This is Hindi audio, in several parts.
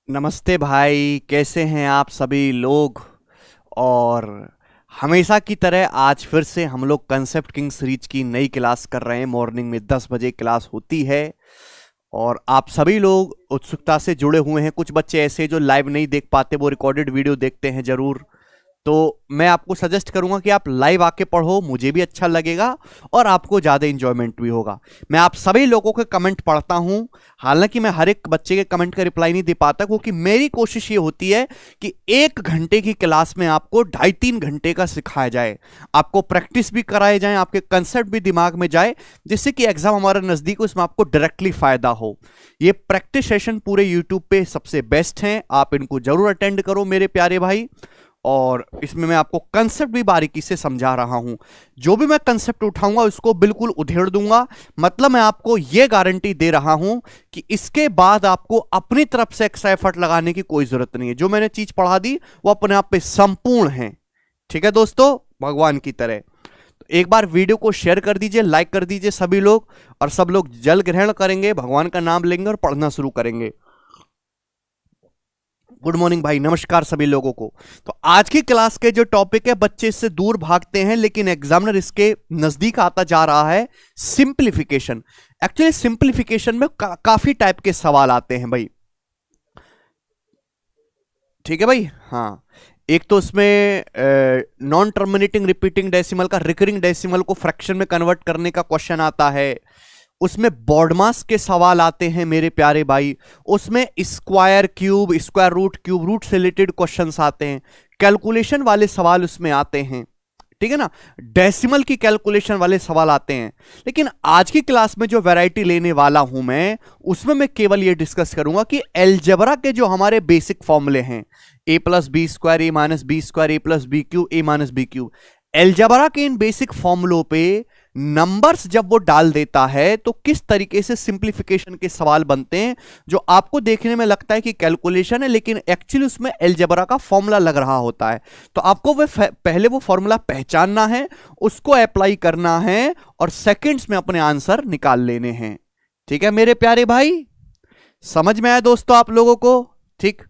नमस्ते भाई, कैसे हैं आप सभी लोग। और हमेशा की तरह आज फिर से हम लोग कंसेप्ट किंग सीरीज की नई क्लास कर रहे हैं। मॉर्निंग में 10 बजे क्लास होती है और आप सभी लोग उत्सुकता से जुड़े हुए हैं। कुछ बच्चे ऐसे जो लाइव नहीं देख पाते, वो रिकॉर्डेड वीडियो देखते हैं जरूर। तो मैं आपको सजेस्ट करूंगा कि आप लाइव आके पढ़ो, मुझे भी अच्छा लगेगा और आपको ज्यादा इंजॉयमेंट भी होगा। मैं आप सभी लोगों के कमेंट पढ़ता हूं। हालांकि मैं हर एक बच्चे के कमेंट का रिप्लाई नहीं दे पाता, क्योंकि मेरी कोशिश ये होती है कि 1 घंटे की क्लास में आपको 2.5-3 घंटे का सिखाया जाए, आपको प्रैक्टिस भी कराए जाए, आपके कंसेप्ट भी दिमाग में जाए, जिससे कि एग्जाम हमारा नजदीक हो, उसमें आपको डायरेक्टली फायदा हो। ये प्रैक्टिस सेशन पूरे यूट्यूब पे सबसे बेस्ट हैं, आप इनको जरूर अटेंड करो मेरे प्यारे भाई। और इसमें मैं आपको कंसेप्ट भी बारीकी से समझा रहा हूं। जो भी मैं कंसेप्ट उठाऊंगा उसको बिल्कुल उधेड़ दूंगा। मतलब मैं आपको यह गारंटी दे रहा हूं कि इसके बाद आपको अपनी तरफ से एक्स्ट्रा एफर्ट लगाने की कोई जरूरत नहीं है। जो मैंने चीज पढ़ा दी वो अपने आप पे संपूर्ण है। ठीक है दोस्तों, भगवान की तरह। तो एक बार वीडियो को शेयर कर दीजिए, लाइक कर दीजिए सभी लोग, और सब लोग जल ग्रहण करेंगे, भगवान का नाम लेंगे और पढ़ना शुरू करेंगे। गुड मॉर्निंग भाई, नमस्कार सभी लोगों को। तो आज की क्लास के जो टॉपिक है, बच्चे इससे दूर भागते हैं लेकिन एग्जामिनर इसके नजदीक आता जा रहा है। सिंप्लीफिकेशन। एक्चुअली सिंप्लीफिकेशन में काफी टाइप के सवाल आते हैं भाई। ठीक है भाई। हाँ, एक तो उसमें नॉन टर्मिनेटिंग रिपीटिंग डेसिमल का रिकरिंग डेसिमल को फ्रैक्शन में कन्वर्ट करने का क्वेश्चन आता है। उसमें बॉडमास के सवाल आते हैं मेरे प्यारे भाई। उसमें square cube, square root, cube root से रिलेटेड क्वेश्चंस आते हैं। कैलकुलेशन वाले सवाल उसमें आते हैं, ठीक है ना। डेसिमल की कैलकुलेशन वाले सवाल आते हैं। लेकिन आज की क्लास में जो वैरायटी लेने वाला हूं मैं, उसमें मैं केवल ये डिस्कस करूंगा कि एलजेब्रा के जो हमारे बेसिक फॉर्मूले हैं, A plus B square, A minus B square, A plus B cube, A minus B cube, algebra के इन बेसिक फॉर्मूलों पे नंबर्स जब वो डाल देता है तो किस तरीके से सिंप्लीफिकेशन के सवाल बनते हैं, जो आपको देखने में लगता है कि कैलकुलेशन है लेकिन एक्चुअली उसमें एलजेब्रा का फॉर्मूला लग रहा होता है। तो आपको पहले वो फॉर्मूला पहचानना है, उसको अप्लाई करना है और सेकंड्स में अपने आंसर निकाल लेने हैं। ठीक है मेरे प्यारे भाई, समझ में आया दोस्तों आप लोगों को? ठीक।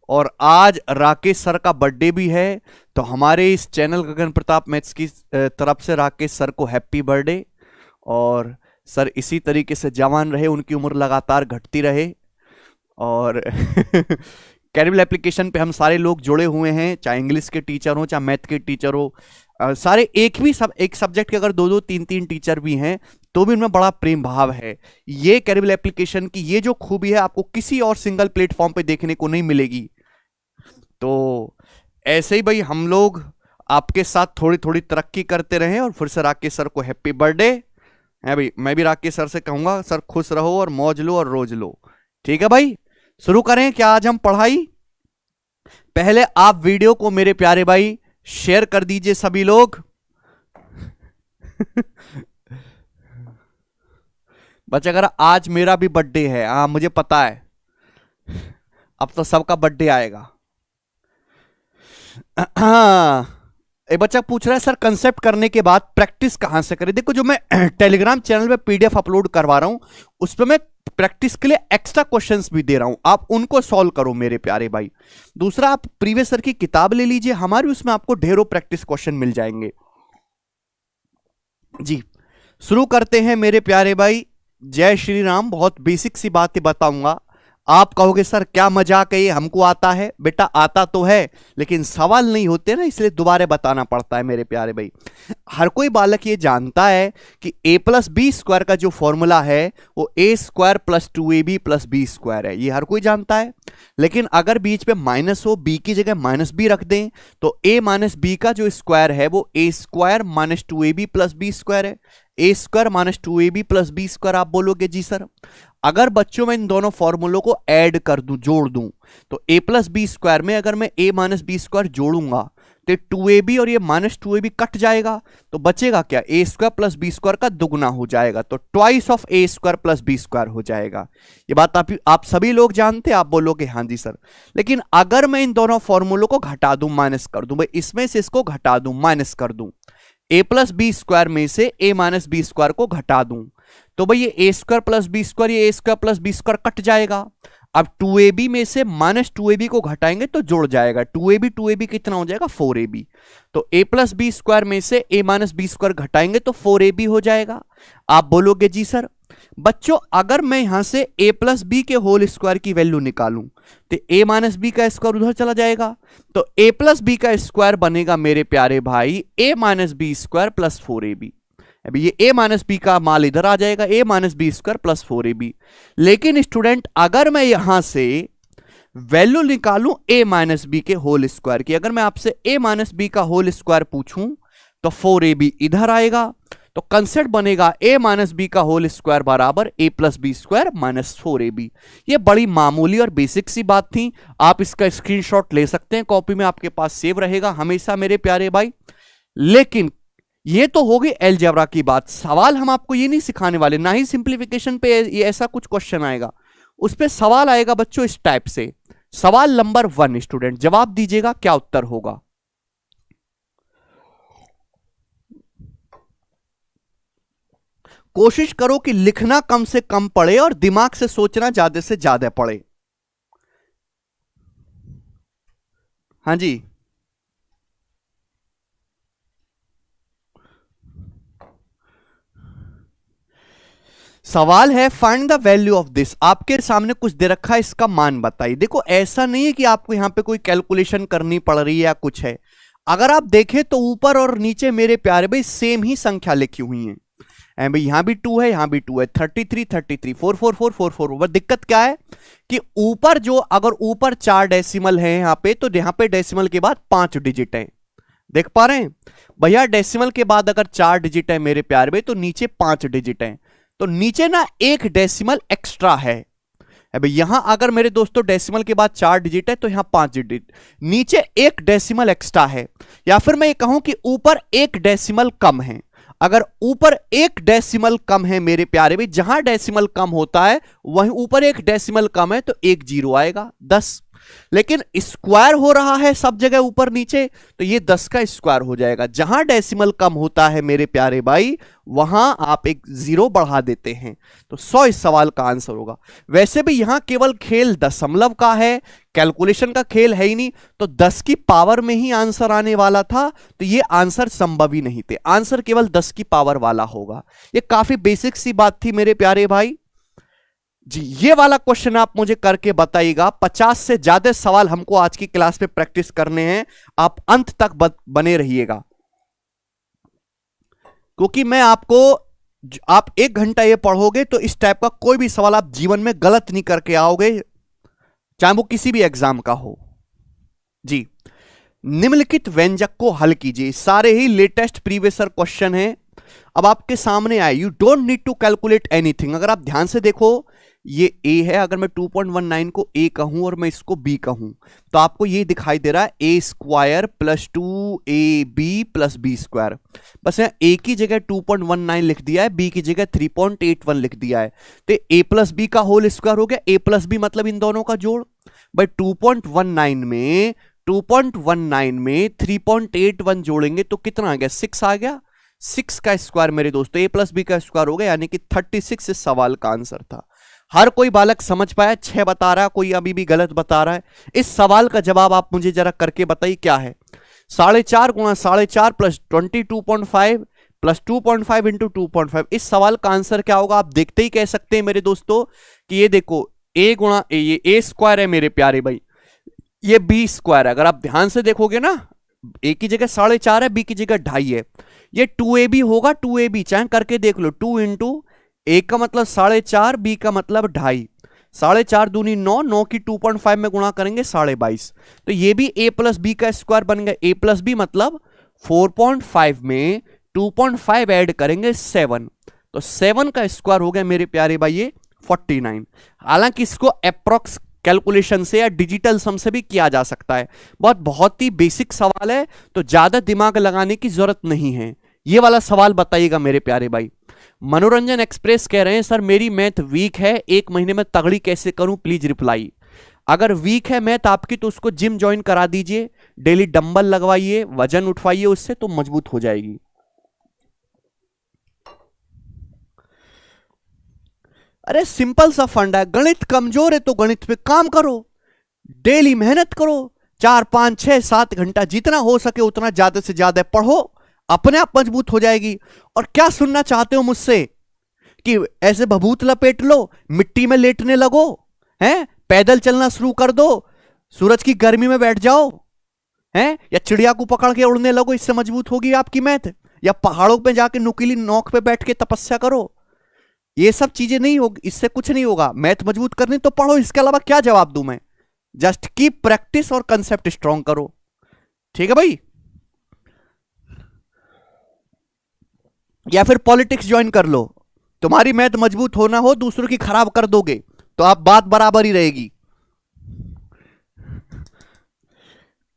और आज राकेश सर का बर्थडे भी है, तो हमारे इस चैनल गगन प्रताप मैथ्स की तरफ से राकेश सर को हैप्पी बर्थडे। और सर इसी तरीके से जवान रहे, उनकी उम्र लगातार घटती रहे। और कैरिबल एप्लीकेशन पे हम सारे लोग जुड़े हुए हैं, चाहे इंग्लिश के टीचर हो चाहे मैथ के टीचर हो। सारे एक सब्जेक्ट के अगर 2-2 3-3 टीचर भी हैं तो भी उनमें बड़ा प्रेम भाव है। ये कैरिबल एप्लीकेशन की ये जो खूबी है आपको किसी और सिंगल प्लेटफॉर्म पे देखने को नहीं मिलेगी। तो ऐसे ही भाई हम लोग आपके साथ थोड़ी थोड़ी तरक्की करते रहें। और फिर से राकेश सर को हैप्पी बर्थडे है भाई। मैं भी राकेश सर से कहूंगा, सर खुश रहो और मौज लो और रोज लो। ठीक है भाई, शुरू करें क्या आज हम पढ़ाई। पहले आप वीडियो को मेरे प्यारे भाई शेयर कर दीजिए सभी लोग। बच्चा अगर आज मेरा भी बर्थडे है, हाँ मुझे पता है, अब तो सबका बर्थडे आएगा। एक बच्चा पूछ रहा है सर कंसेप्ट करने के बाद प्रैक्टिस कहां से करें। देखो, जो मैं टेलीग्राम चैनल पे पीडीएफ अपलोड करवा रहा हूं उस पर मैं प्रैक्टिस के लिए एक्स्ट्रा क्वेश्चंस भी दे रहा हूं, आप उनको सॉल्व करो मेरे प्यारे भाई। दूसरा, आप प्रीवियस सर की किताब ले लीजिए हमारी, उसमें आपको ढेरों प्रैक्टिस क्वेश्चन मिल जाएंगे। जी, शुरू करते हैं मेरे प्यारे भाई। जय श्री राम। बहुत बेसिक सी बातें बताऊंगा। आप कहोगे सर क्या मजाक है ये, हमको आता है। बेटा आता तो है लेकिन सवाल नहीं होते ना, इसलिए दोबारा बताना पड़ता है मेरे प्यारे भाई। हर कोई बालक ये जानता है कि a प्लस बी स्क्वायर का जो फॉर्मूला है वो a square plus 2ab plus B square है, ये हर कोई जानता है। लेकिन अगर बीच में माइनस हो, b की जगह माइनस बी रख दें तो a माइनस बी का जो स्क्वायर है वो a square minus 2ab plus B square है। ए square minus 2ab plus B square आप बोलोगे जी सर। अगर बच्चों में इन दोनों फॉर्मूलों को ऐड कर दूं, जोड़ दूं, तो a प्लस बी स्क्वायर में अगर मैं a माइनस बी स्क्वायर जोड़ूंगा तो 2ab और ये माइनस 2ab कट जाएगा, तो बचेगा क्या, a square plus B square का दुगना हो जाएगा, तो twice of a square plus B square हो जाएगा। ये बात आप सभी लोग जानते हैं, आप बोलोगे हाँ जी सर। लेकिन अगर मैं इन दोनों फॉर्मूलों को घटा दूं, माइनस कर दूं, भाई इसमें से इसको घटा दूं, माइनस कर दूं, a प्लस बी स्क्वायर में से a माइनस बी स्क्वायर को घटा दूं, तो भाई ये a square plus B square, ये a square plus B square cut जाएगा। अब 2ab में से -2ab को घटाएंगे तो जुड़ जाएगा, 2ab कितना हो जाएगा 4ab। तो a प्लस बी स्क्वायर में से a माइनस बी स्क्वायर घटाएंगे तो 4ab हो जाएगा। आप बोलोगे जी सर बच्चों अगर मैं यहां से a प्लस बी के होल स्क्वायर की वैल्यू निकालूं तो a माइनस बी का स्क्वायर उधर चला जाएगा, तो a प्लस बी का स्क्वायर बनेगा मेरे प्यारे भाई a minus B square plus 4ab। अभी ये a माइनस बी का मान इधर आ जाएगा, a minus B square plus 4ab। लेकिन स्टूडेंट अगर मैं यहां से वैल्यू निकालूं a माइनस बी के होल स्क्वायर की, अगर मैं आपसे a माइनस बी का होल स्क्वायर पूछूं तो 4ab इधर आएगा, तो कंसेप्ट बनेगा a माइनस बी का होल स्क्वायर बराबर a plus B square minus 4ab। ये बड़ी मामूली और बेसिक सी बात थी, आप इसका स्क्रीनशॉट ले सकते हैं, कॉपी में आपके पास सेव रहेगा हमेशा मेरे प्यारे भाई। लेकिन ये तो हो गई अलजेब्रा की बात, सवाल हम आपको ये नहीं सिखाने वाले, ना ही सिंप्लीफिकेशन पे ये ऐसा कुछ क्वेश्चन आएगा, उस पे सवाल आएगा बच्चों इस टाइप से। सवाल नंबर 1 स्टूडेंट जवाब दीजिएगा क्या उत्तर होगा। कोशिश करो कि लिखना कम से कम पड़े और दिमाग से सोचना ज्यादा से ज्यादा पड़े। हाँ जी सवाल है find the value of this, आपके सामने कुछ दे रखा है इसका मान बताइए। देखो ऐसा नहीं है कि आपको यहां पे कोई कैलकुलेशन करनी पड़ रही है या कुछ है, अगर आप देखें तो ऊपर और नीचे मेरे प्यारे भाई सेम ही संख्या लिखी हुई है, भाई यहां भी 2 है यहां भी 2 है, 33 33 4 4 4 4 4 4। दिक्कत क्या है कि ऊपर जो अगर ऊपर 4 डेसिमल है यहां पे, तो यहां पे डेसिमल के बाद 5 डिजिट है, देख पा रहे हैं भैया, डेसिमल के बाद अगर 4 डिजिट है मेरे प्यारे भाई तो नीचे 5 डिजिट है, तो नीचे ना एक डेसिमल एक्स्ट्रा है। अबे यहां अगर मेरे दोस्तों डेसिमल के बाद 4 डिजिट है तो यहां 5 डिजिट, नीचे एक डेसिमल एक्स्ट्रा है, या फिर मैं ये कहूं कि ऊपर एक डेसिमल कम है। अगर ऊपर एक डेसिमल कम है मेरे प्यारे भी, जहां डेसिमल कम होता है वहीं ऊपर एक डेसिमल कम है तो एक जीरो आएगा 10। लेकिन स्क्वायर हो रहा है सब जगह ऊपर नीचे, तो ये 10 का स्क्वायर हो जाएगा। जहां डेसिमल कम होता है मेरे प्यारे भाई वहां आप एक जीरो बढ़ा देते हैं, तो 100 इस सवाल का आंसर होगा। वैसे भी यहां केवल खेल दशमलव का है, कैलकुलेशन का खेल है ही नहीं, तो 10 की पावर में ही आंसर आने वाला था, तो ये आंसर संभव ही नहीं थे, आंसर केवल 10 की पावर वाला होगा। ये काफी बेसिक सी बात थी मेरे प्यारे भाई जी। ये वाला क्वेश्चन आप मुझे करके बताइएगा, 50 से ज्यादा सवाल हमको आज की क्लास में प्रैक्टिस करने हैं, आप अंत तक बने रहिएगा, क्योंकि मैं आपको, आप 1 घंटा ये पढ़ोगे तो इस टाइप का कोई भी सवाल आप जीवन में गलत नहीं करके आओगे, चाहे वो किसी भी एग्जाम का हो जी। निम्नलिखित व्यंजक को हल कीजिए, सारे ही लेटेस्ट प्रीवियस क्वेश्चन हैं, अब आपके सामने आए, you don't need to calculate anything. अगर आप ध्यान से देखो ये a है, अगर मैं 2.19 को a कहूं और मैं इसको b कहूं तो आपको ये दिखाई दे रहा है a square plus 2ab plus b square. बस यहाँ a की जगह 2.19 लिख दिया है, b की जगह 3.81 लिख दिया है, तो a प्लस b का होल स्क्वायर हो गया, a प्लस b मतलब इन दोनों का जोड़। भाई 2.19 में 3.81 जोड़ेंगे तो कितना आ गया, 6 आ गया, 6 का स्क्वायर मेरे दोस्तों a प्लस बी का स्क्वायर हो गया, यानी कि 36 इस सवाल का आंसर था। हर कोई बालक समझ पाया, 6 बता रहा है, कोई अभी भी गलत बता रहा है। इस सवाल का जवाब आप मुझे जरा करके बताइए क्या है। 4.5 गुणा 4.5 प्लस 22.5 प्लस 2.5 इंटू 2.5, इस सवाल का आंसर क्या होगा आप देखते ही कह सकते हैं मेरे दोस्तों कि ये देखो a गुणा a, ये a स्क्वायर है मेरे प्यारे भाई, ये b स्क्वायर है। अगर आप ध्यान से देखोगे ना, a की जगह 4.5 है, b की जगह 2.5 है, ये 2ab होगा, 2ab चाहे करके देख लो, 2 इंटू a का मतलब 4.5, b का मतलब 2.5, 4.5 दूनी 9, 9 की 2.5 में गुणा करेंगे 22.5, तो ये भी a प्लस बी का स्क्वायर बन गया, a प्लस बी मतलब 4.5 में 2.5 ऐड करेंगे 7, तो 7 का स्क्वायर हो गया मेरे प्यारे भाई ये 49। हालांकि इसको अप्रोक्स कैलकुलेशन से या डिजिटल सम से भी किया जा सकता है, बहुत ही बेसिक सवाल है, तो ज्यादा दिमाग लगाने की जरूरत नहीं है। ये वाला सवाल बताइएगा मेरे प्यारे भाई। मनोरंजन एक्सप्रेस कह रहे हैं सर मेरी मैथ वीक है, 1 महीने में तगड़ी कैसे करूं, प्लीज रिप्लाई। अगर वीक है मैथ आपकी तो उसको जिम ज्वाइन करा दीजिए, डेली डंबल लगवाइए, वजन उठवाइए, उससे तो मजबूत हो जाएगी। अरे सिंपल सा फंड है, गणित कमजोर है तो गणित पे काम करो, डेली मेहनत करो, 4 5 6 7 घंटा जितना हो सके उतना ज्यादा से ज्यादा पढ़ो, अपने आप मजबूत हो जाएगी। और क्या सुनना चाहते हो मुझसे कि ऐसे भभूत लपेट लो, मिट्टी में लेटने लगो, हैं, पैदल चलना शुरू कर दो, सूरज की गर्मी में बैठ जाओ, हैं, या चिड़िया को पकड़ के उड़ने लगो, इससे मजबूत होगी आपकी मैथ, या पहाड़ों पे जाके नुकीली नोक पे बैठ के तपस्या करो, ये सब चीजें नहीं होगी, इससे कुछ नहीं होगा। मैथ मजबूत करनी तो पढ़ो, इसके अलावा क्या जवाब दूं मैं? जस्ट कीप प्रैक्टिस और कंसेप्ट स्ट्रॉन्ग करो, ठीक है भाई। या फिर पॉलिटिक्स ज्वाइन कर लो, तुम्हारी मैथ मजबूत होना हो, दूसरों की खराब कर दोगे तो आप बात बराबर ही रहेगी।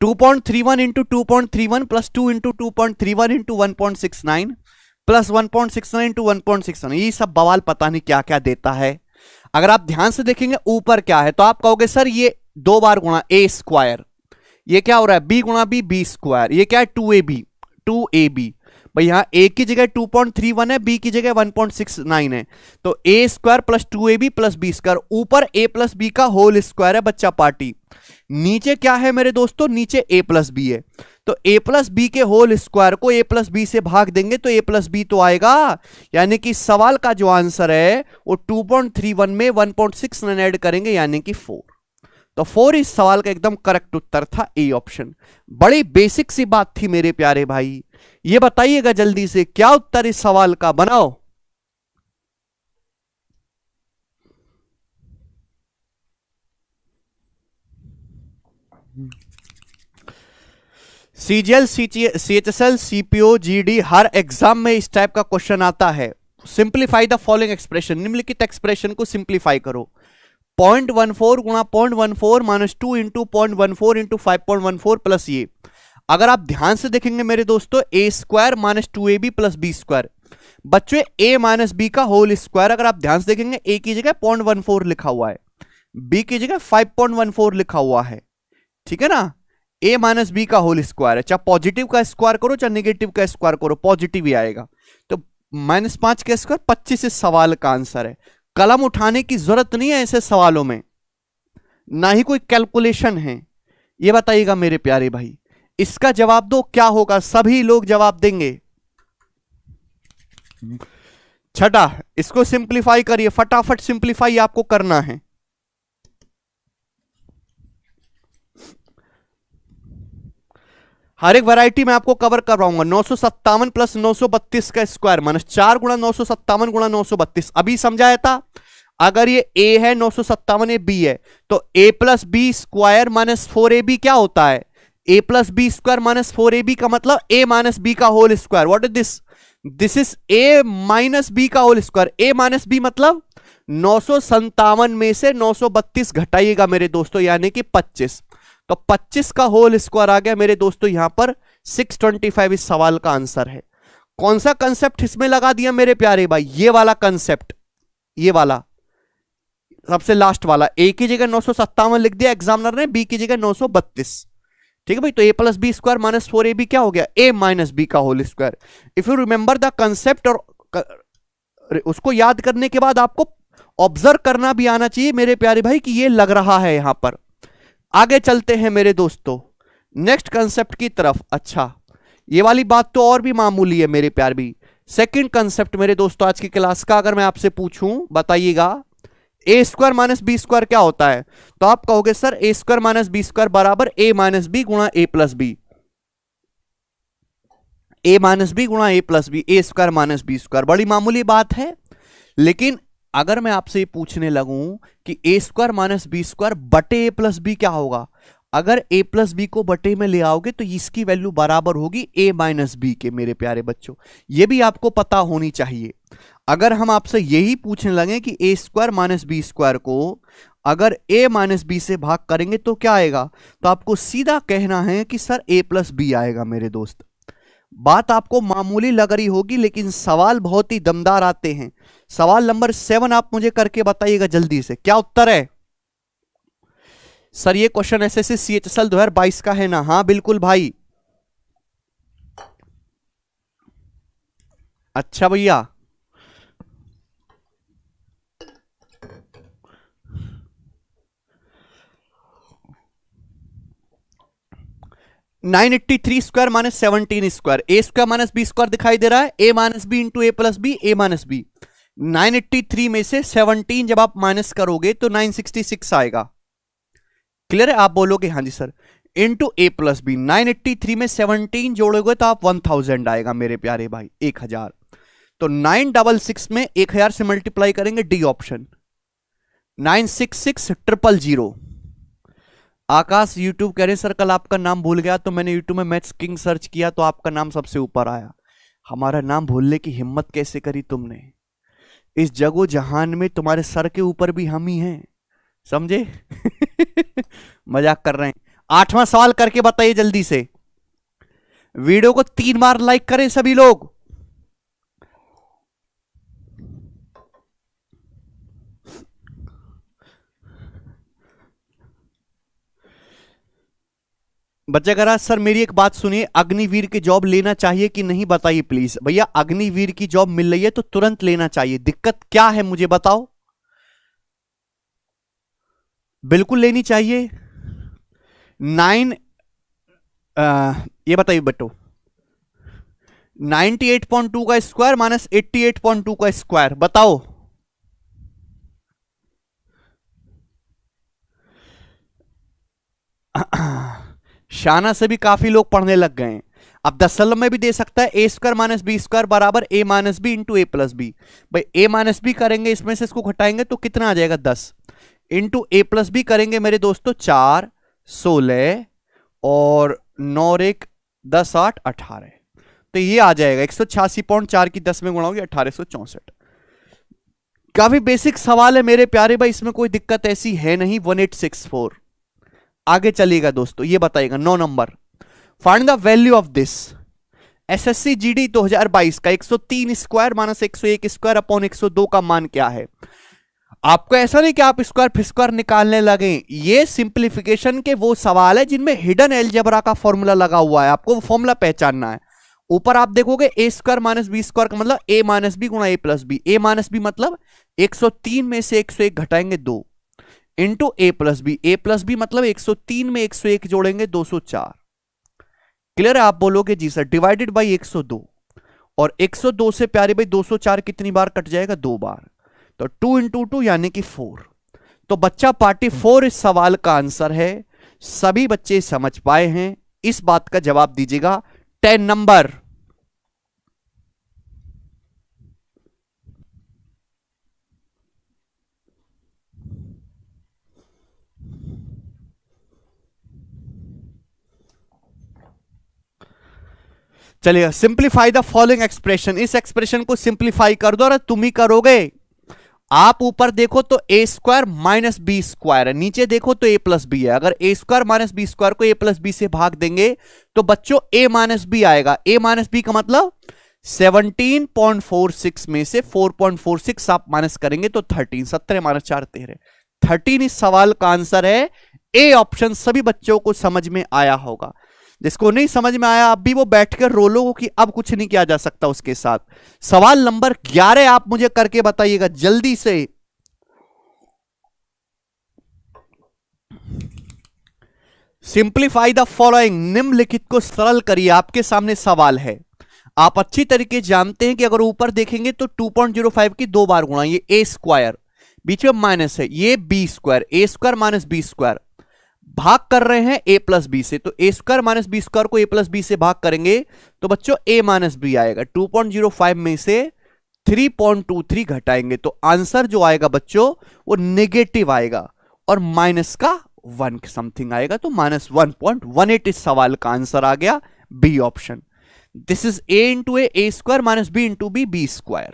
2.31 into 2.31 plus 2 into 2.31 into 1.69 plus 1.69 into 1.69, ये सब बवाल पता नहीं क्या क्या देता है। अगर आप ध्यान से देखेंगे ऊपर क्या है तो आप कहोगे सर ये 2 बार गुणा ए स्क्वायर, ये क्या हो रहा है बी गुणा बी, बी स्क्वायर, ये क्या है 2ab भाई, यहां ए की जगह 2.31 है, बी की जगह 1.69 है, तो a square plus 2ab plus B square, ऊपर ए प्लस बी का होल स्क्वायर है बच्चा पार्टी, नीचे क्या है मेरे दोस्तों, नीचे ए प्लस बी है, तो ए प्लस बी के होल स्क्वायर को ए प्लस बी से भाग देंगे तो ए प्लस बी तो आएगा, यानी कि सवाल का जो आंसर है वो 2.31 में 1.69 ऐड करेंगे यानी कि 4, तो 4 इस सवाल का एकदम करेक्ट उत्तर था, ए ऑप्शन। बड़ी बेसिक सी बात थी मेरे प्यारे भाई, ये बताइएगा जल्दी से क्या उत्तर इस सवाल का, बनाओ। सीजीएल, सीएचएसएल, सीपीओ, जीडी, हर एग्जाम में इस टाइप का क्वेश्चन आता है। सिंप्लीफाई द फॉलोइंग एक्सप्रेशन, निम्नलिखित एक्सप्रेशन को सिंप्लीफाई करो। 0.14 गुणा 0.14 माइनस 2 इंटू 0.14 इंटू 5.14 प्लस ये, अगर आप ध्यान से देखेंगे मेरे दोस्तों, A square minus 2ab plus B square, बच्चों ए माइनस बी का होल स्क्वायर, अगर आप ध्यान से देखेंगे ए की जगह 0.14 लिखा हुआ है, बी की जगह 5.14 लिखा हुआ है, ठीक है ना, ए माइनस बी का होल स्क्वायर है, चाहे पॉजिटिव का स्क्वायर करो चाहे नेगेटिव का स्क्वायर करो पॉजिटिव ही आएगा, तो -5 का स्क्वायर 25 इस सवाल का आंसर है। कलम उठाने की जरूरत नहीं है ऐसे सवालों में, ना ही कोई कैलकुलेशन है, ये बताइएगा मेरे प्यारे भाई, इसका जवाब दो क्या होगा, सभी लोग जवाब देंगे। छठा, इसको सिंप्लीफाई करिए, फटाफट सिंप्लीफाई आपको करना है। हर एक वैरायटी में आपको कवर करवाऊंगा। 957 प्लस 932 का स्क्वायर माइनस 4 गुणा 957 गुणा 932, अभी समझाया था। अगर ये a है 957, ये b है, तो a plus B square minus 4ab क्या होता है, a plus B square minus 4ab का मतलब a माइनस बी का whole square. What is this, this is a minus B का whole square, a minus B मतलब 957 में से 932 घटाइएगा मेरे दोस्तों, यानी कि 25, तो 25 का होल स्क्वायर आ गया मेरे दोस्तों, यहां पर 625 इस सवाल का आंसर है। कौन सा कंसेप्ट इसमें लगा दिया मेरे प्यारे भाई, ये वाला कंसेप्ट, ये वाला सबसे लास्ट वाला, ए की जगह 957 लिख दिया एग्जामिनर ने, बी की जगह 932, ठीक है भाई, तो A plus B square minus 4ab क्या हो गया, ए माइनस बी का whole square. If you remember the concept, और उसको याद करने के बाद आपको ऑब्जर्व करना भी आना चाहिए मेरे प्यारे भाई कि ये लग रहा है यहां पर। आगे चलते हैं मेरे दोस्तों नेक्स्ट कंसेप्ट की तरफ। अच्छा, ये वाली बात तो और भी मामूली है मेरे प्यार भी। सेकंड कंसेप्ट मेरे दोस्तों आज की क्लास का, अगर मैं आपसे पूछूं बताइएगा, ए स्क्वायर माइनस बी स्क्वायर क्या होता है, तो आप कहोगे सर ए स्क्वायर माइनस बी स्क्वायर बराबर ए माइनस बी गुणा A plus B, A minus B गुणा A plus B, A square minus B square, बड़ी मामूली बात है। लेकिन अगर मैं आपसे ये पूछने लगूं कि A square minus B square बटे ए प्लस बी क्या होगा, अगर ए प्लस बी को बटे में ले आओगे तो इसकी वैल्यू बराबर होगी ए माइनस बी के मेरे प्यारे बच्चों, ये भी आपको पता होनी चाहिए। अगर हम आपसे यही पूछने लगे कि A square minus B square को अगर ए माइनस बी से भाग करेंगे तो क्या आएगा, तो आपको सीधा कहना है कि सर ए प्लस बी आएगा मेरे दोस्त। बात आपको मामूली लग रही होगी लेकिन सवाल बहुत ही दमदार आते हैं। सवाल नंबर 7 आप मुझे करके बताइएगा जल्दी से, क्या उत्तर है। सर ये क्वेश्चन एसएससी सीएचएसएल 2022 का है ना, हाँ बिल्कुल भाई। अच्छा भैया, 983 square minus 17 square, a square minus B square दिखाई दे रहा है, ए minus b into A plus B, A minus B. 983 में से 17 जब आप माइनस करोगे तो 966 आएगा। क्लियर है? आप बोलोगे हाँ जी सर। इंटू ए प्लस बी, 983 में 17 जोड़ोगे तो आप 1000 आएगा मेरे प्यारे भाई, 1000। तो 966 में 1000 से मल्टीप्लाई करेंगे, डी ऑप्शन। 966000। आकाश यूट्यूब कह रहे सर कल आपका नाम भूल गया, तो मैंने यूट्यूब में मैथ्स किंग सर्च किया तो आपका नाम सबसे ऊपर आया। हमारा नाम भूलने की हिम्मत कैसे करी तुमने? इस जगो जहान में तुम्हारे सर के ऊपर भी हम ही हैं, समझे? मजाक कर रहे हैं। 8वां सवाल करके बताइए जल्दी से। वीडियो को 3 बार लाइक करें सभी लोग। बच्चे कह सर मेरी एक बात सुनिए, अग्निवीर की जॉब लेना चाहिए कि नहीं बताइए प्लीज। भैया अग्निवीर की जॉब मिल रही है तो तुरंत लेना चाहिए, दिक्कत क्या है मुझे बताओ। बिल्कुल लेनी चाहिए। ये बताइए बटो, 98.2 का स्क्वायर माइनस 88.2 का स्क्वायर बताओ। शाना से भी काफी लोग पढ़ने लग गए हैं। अब दशमलव में भी दे सकता है, ए स्क्वायर माइनस बी स्क्वायर बराबर ए माइनस बी इंटू ए प्लस बी। भाई ए माइनस बी करेंगे, इसमें से इसको घटाएंगे तो कितना आ जाएगा 10, इंटू ए प्लस बी करेंगे मेरे दोस्तों 4 16 और 9 1 10 8 18। तो ये आ जाएगा 186.4 की 10 में गुणा होगी 1864। काफी बेसिक सवाल है मेरे प्यारे भाई, इसमें कोई दिक्कत ऐसी है नहीं। 1864 आगे चलिएगा दोस्तों, ये बताइएगा 9 number. Find the value of this. SSC GD 2022 का 103 स्क्वायर माइनस 101 स्क्वायर अपॉन 102 का मान क्या है? आपको ऐसा नहीं कि आप स्क्वायर फिर स्क्वायर निकालने लगे, ये सिंप्लीफिकेशन के वो सवाल है जिनमें हिडन एलजेब्रा का फॉर्मूला लगा हुआ है, आपको वो फॉर्मूला पहचानना है। ऊपर आप देखोगे ए स्क्वायर माइनस बी स्क्वायर का मतलब ए माइनस बी गुणा A plus B. A minus B मतलब 103 में से 101 घटाएंगे 2 into A plus B. A plus B मतलब 103 में 101 जोड़ेंगे 204। क्लियर है? आप बोलोगे जी सर। डिवाइडेड बाई 102, और 102 से प्यारे भाई 204 कितनी बार कट जाएगा? 2 बार। तो 2 इंटू 2 यानी कि 4। तो बच्चा पार्टी 4 इस सवाल का आंसर है। सभी बच्चे समझ पाए हैं? इस बात का जवाब दीजिएगा। 10 नंबर। चलिए, सिंप्लीफाई द फॉलोइंग एक्सप्रेशन। इस एक्सप्रेशन को सिंप्लीफाई कर दो। अरे तुम ही करोगे। आप ऊपर देखो तो a square minus B square है, नीचे देखो तो ए प्लस बी है। अगर A square minus B square को ए प्लस बी से भाग देंगे तो बच्चों ए माइनस बी आएगा। ए माइनस बी का मतलब 17.46 में से 4.46 आप माइनस करेंगे तो 13। 17 माइनस 4 13। 13 इस सवाल का आंसर है। ए ऑप्शन सभी बच्चों को समझ में आया होगा। जिसको नहीं समझ में आया अब भी वो बैठकर रो लो कि अब कुछ नहीं किया जा सकता उसके साथ। सवाल नंबर 11 आप मुझे करके बताइएगा जल्दी से। Simplify the following. निम्नलिखित को सरल करिए। आपके सामने सवाल है, आप अच्छी तरीके जानते हैं कि अगर ऊपर देखेंगे तो 2.05 की 2 बार गुणा, ये ए स्क्वायर बीच में माइनस है, ये B square, a square minus B square भाग कर रहे हैं ए प्लस बी से। तो a square minus B square को ए प्लस बी से भाग करेंगे तो बच्चों ए माइनस बी आएगा। 2.05 में से 3.23 घटाएंगे तो आंसर जो आएगा बच्चों वो नेगेटिव आएगा और माइनस का 1 समथिंग आएगा। तो माइनस 1.18 इस सवाल का आंसर आ गया, B option. This is a into a square minus b into b, b square.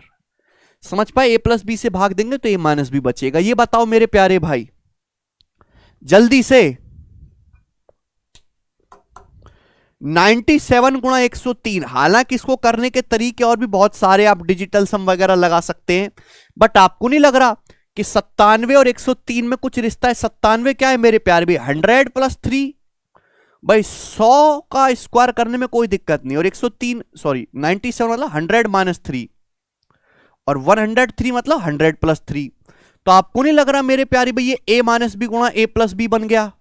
समझ पाए? ए प्लस बी से भाग देंगे तो ए माइनस बी बचेगा। ये बताओ मेरे प्यारे भाई जल्दी से। 97 गुणा 103। हालांकि इसको करने के तरीके और भी बहुत सारे, आप डिजिटल सम वगैरह लगा सकते हैं, बट आपको नहीं लग रहा कि 97 और 103 में कुछ रिश्ता है? 97 क्या है मेरे प्यारे भी? 100 प्लस 3। भाई 100 का स्क्वायर करने में कोई दिक्कत नहीं। और 103 सॉरी 97 मतलब 100 माइनस 3 और 103 मतलब 100 प्लस 3। तो आपको नहीं लग रहा मेरे प्यारे भाई ये ए माइनस बी गुणा ए प्लस बी बन गया?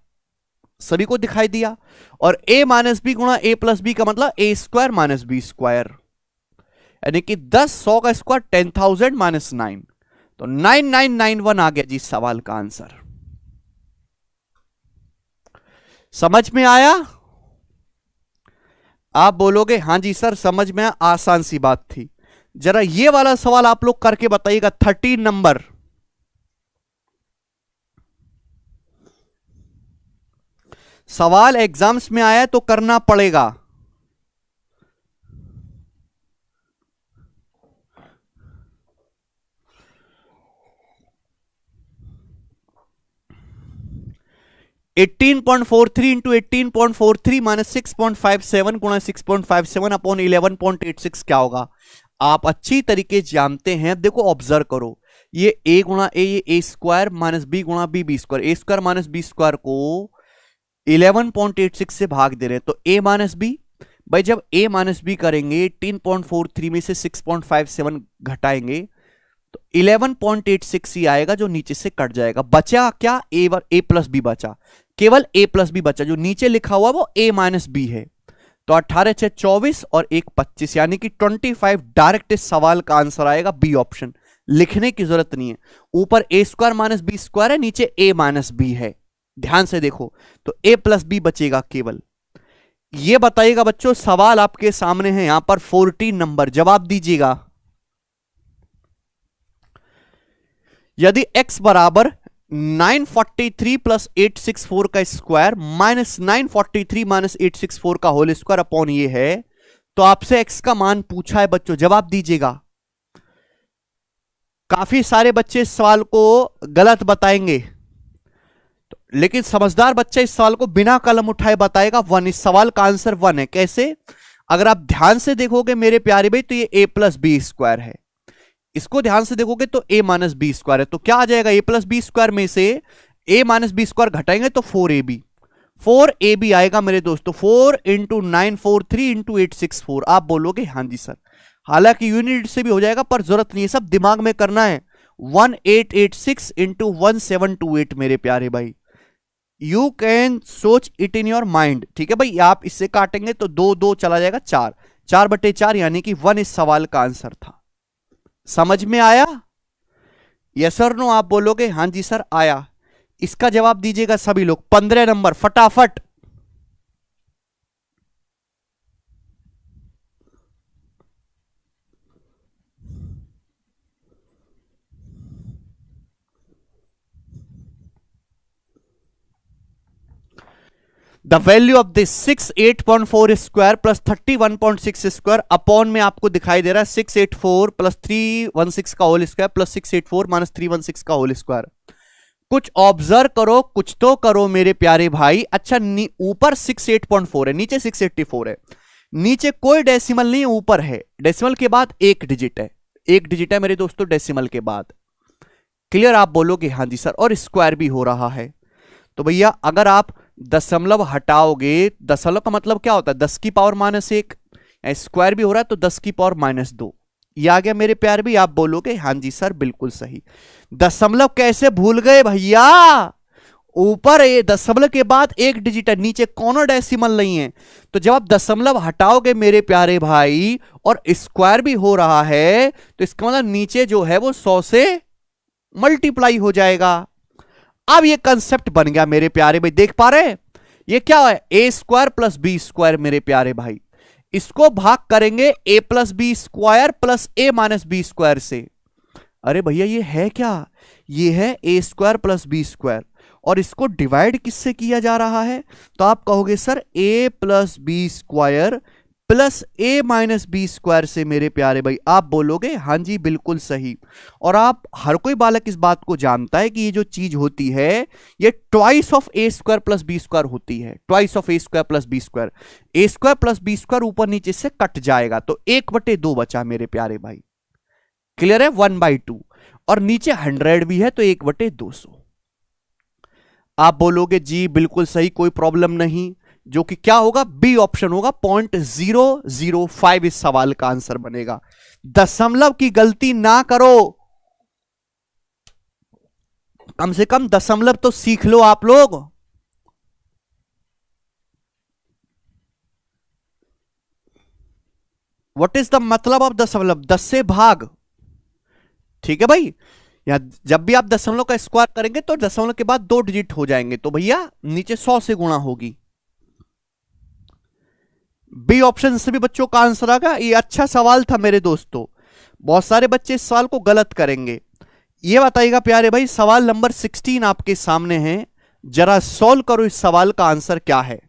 सभी को दिखाई दिया। और a माइनस बी गुणा a प्लस बी का मतलब a square minus B square, यानी कि 10 100 का स्क्वायर 10,000 माइनस 9, तो 9991 आ गया जी सवाल का आंसर। समझ में आया? आप बोलोगे हां जी सर समझ में आया, आसान सी बात थी। जरा ये वाला सवाल आप लोग करके बताइएगा, 13 नंबर। सवाल एग्जाम्स में आया तो करना पड़ेगा। Eighteen point four three into 18.43 minus 6.57 गुणा 6.57 अपॉन 11.86 क्या होगा? आप अच्छी तरीके जानते हैं। देखो ऑब्जर्व करो, ये a गुणा a, ये a स्क्वायर माइनस b गुणा b, b square, a square minus b square को 11.86 से भाग दे रहे हैं, तो a माइनस b। भाई जब a माइनस बी करेंगे 18.43 में से 6.57 घटाएंगे तो 11.86 ही आएगा, जो नीचे से कट जाएगा। बचा क्या? a प्लस बी बचा, केवल a प्लस बी बचा। जो नीचे लिखा हुआ वो a माइनस बी है। तो 18 6 24 और 1 25, यानी कि 25 डायरेक्ट इस सवाल का आंसर आएगा बी ऑप्शन। लिखने की जरूरत नहीं है, ऊपर a square minus B square है, नीचे a माइनस बी है। ध्यान से देखो, तो a प्लस बी बचेगा केवल। ये बताइएगा बच्चों, सवाल आपके सामने है यहां पर 14 नंबर, जवाब दीजिएगा। यदि x बराबर 943 प्लस 864 का स्क्वायर माइनस 943 माइनस 864 का होल स्क्वायर अपॉन ये है, तो आपसे x का मान पूछा है बच्चों, जवाब दीजिएगा। काफी सारे बच्चे इस सवाल को गलत बताएंगे, तो लेकिन समझदार बच्चा इस सवाल को बिना कलम उठाए बताएगा 1। इस सवाल का आंसर 1 है। कैसे? अगर आप ध्यान से देखोगे मेरे प्यारे भाई, तो ये a प्लस बी स्क्वायर है। इसको ध्यान से देखोगे तो a माइनस बी स्क्वायर है। तो क्या आ जाएगा? a प्लस बी स्क्वायर में से a माइनस बी स्क्वायर घटाएंगे तो 4ab आएगा मेरे दोस्तों। 4 इंटू 943 इंटू 864। आप बोलोगे हां जी सर, हालांकि यूनिट से भी हो जाएगा पर जरूरत नहीं है, सब दिमाग में करना है। 1886 इंटू 1728 मेरे प्यारे भाई, यू कैन सोच इट इन योर माइंड। ठीक है भाई, आप इससे काटेंगे तो 2 2 चला जाएगा 4, 4/4 यानी कि 1 इस सवाल का आंसर था। समझ में आया? यस और नो? आप बोलोगे हां जी सर आया। इसका जवाब दीजिएगा सभी लोग। 15 नंबर फटाफट। The value of this 68.4 square plus 31.6 square upon में आपको दिखाई दे रहा है 684 प्लस 316 का होल स्क्वायर प्लस 684 माइनस 316 का होल स्क्वायर। कुछ ऑब्जर्व करो, कुछ तो करो मेरे प्यारे भाई। अच्छा, ऊपर 68.4 है, नीचे 684 है। नीचे कोई डेसिमल नहीं है, ऊपर है। डेसिमल के बाद एक डिजिट है, एक डिजिट है मेरे दोस्तों डेसिमल के बाद। क्लियर? आप बोलोगे हां जी सर, और स्क्वायर भी हो रहा है। तो भैया अगर आप दशमलव हटाओगे, दशमलव का मतलब क्या होता है? 10 की पावर माइनस 1, स्क्वायर भी हो रहा है तो 10 की पावर माइनस 2। ये आ गया मेरे प्यारे भी। आप बोलोगे हां जी सर बिल्कुल सही। दशमलव कैसे भूल गए भैया? ऊपर दशमलव के बाद एक डिजिट है, नीचे कौनो डेसिमल नहीं है। तो जब आप दशमलव हटाओगे मेरे प्यारे भाई और स्क्वायर भी हो रहा है, तो इसका मतलब नीचे जो है वो 100 से मल्टीप्लाई हो जाएगा। अब ये कंसेप्ट बन गया मेरे प्यारे भाई, देख पा रहे हैं? ये क्या है? ए स्क्वायर प्लस बी स्क्वायर मेरे प्यारे भाई। इसको भाग करेंगे ए प्लस बी स्क्वायर प्लस ए माइनस बी स्क्वायर से। अरे भैया ये है क्या? ये है ए स्क्वायर प्लस बी स्क्वायर, और इसको डिवाइड किससे किया जा रहा है? तो आप कहोगे सर ए प्लस बी स्क्वायर प्लस ए माइनस बी स्क्वायर से मेरे प्यारे भाई। आप बोलोगे हां जी बिल्कुल सही। और आप हर कोई बालक इस बात को जानता है कि ये जो चीज होती है ये twice of a square plus B square होती है। Twice of a square plus B square, a square plus B square ऊपर नीचे से कट जाएगा तो 1/2 बचा मेरे प्यारे भाई। क्लियर है? 1/2, और नीचे 100 भी है तो 1/200। आप बोलोगे जी बिल्कुल सही, कोई प्रॉब्लम नहीं, जो कि क्या होगा? बी ऑप्शन होगा। 0.005 इस सवाल का आंसर बनेगा। दशमलव की गलती ना करो, कम से कम दशमलव तो सीख लो आप लोग। व्हाट इज द मतलब ऑफ दशमलव? 10 से भाग। ठीक है भाई, या जब भी आप दशमलव का स्क्वायर करेंगे तो दशमलव के बाद 2 डिजिट हो जाएंगे, तो भैया नीचे 100 से गुणा होगी। बी ऑप्शन से भी बच्चों का आंसर आ गया। ये अच्छा सवाल था मेरे दोस्तों, बहुत सारे बच्चे इस सवाल को गलत करेंगे। ये बताइएगा प्यारे भाई, सवाल नंबर 16 आपके सामने है, जरा सॉल्व करो इस सवाल का आंसर क्या है।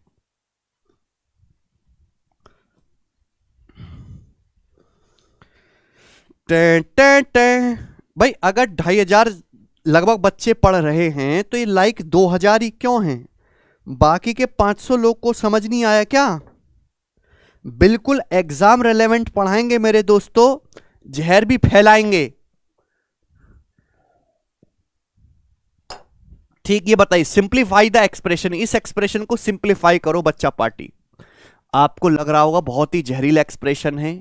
टे, टे, टे। भाई अगर 2500 लगभग बच्चे पढ़ रहे हैं तो ये लाइक 2000 ही क्यों हैं? बाकी के 500 लोग को समझ नहीं आया क्या? बिल्कुल एग्जाम रेलेवेंट पढ़ाएंगे मेरे दोस्तों, जहर भी फैलाएंगे। ठीक, ये बताइए, सिंप्लीफाई द एक्सप्रेशन, इस एक्सप्रेशन को सिंप्लीफाई करो बच्चा पार्टी। आपको लग रहा होगा बहुत ही जहरीला एक्सप्रेशन है,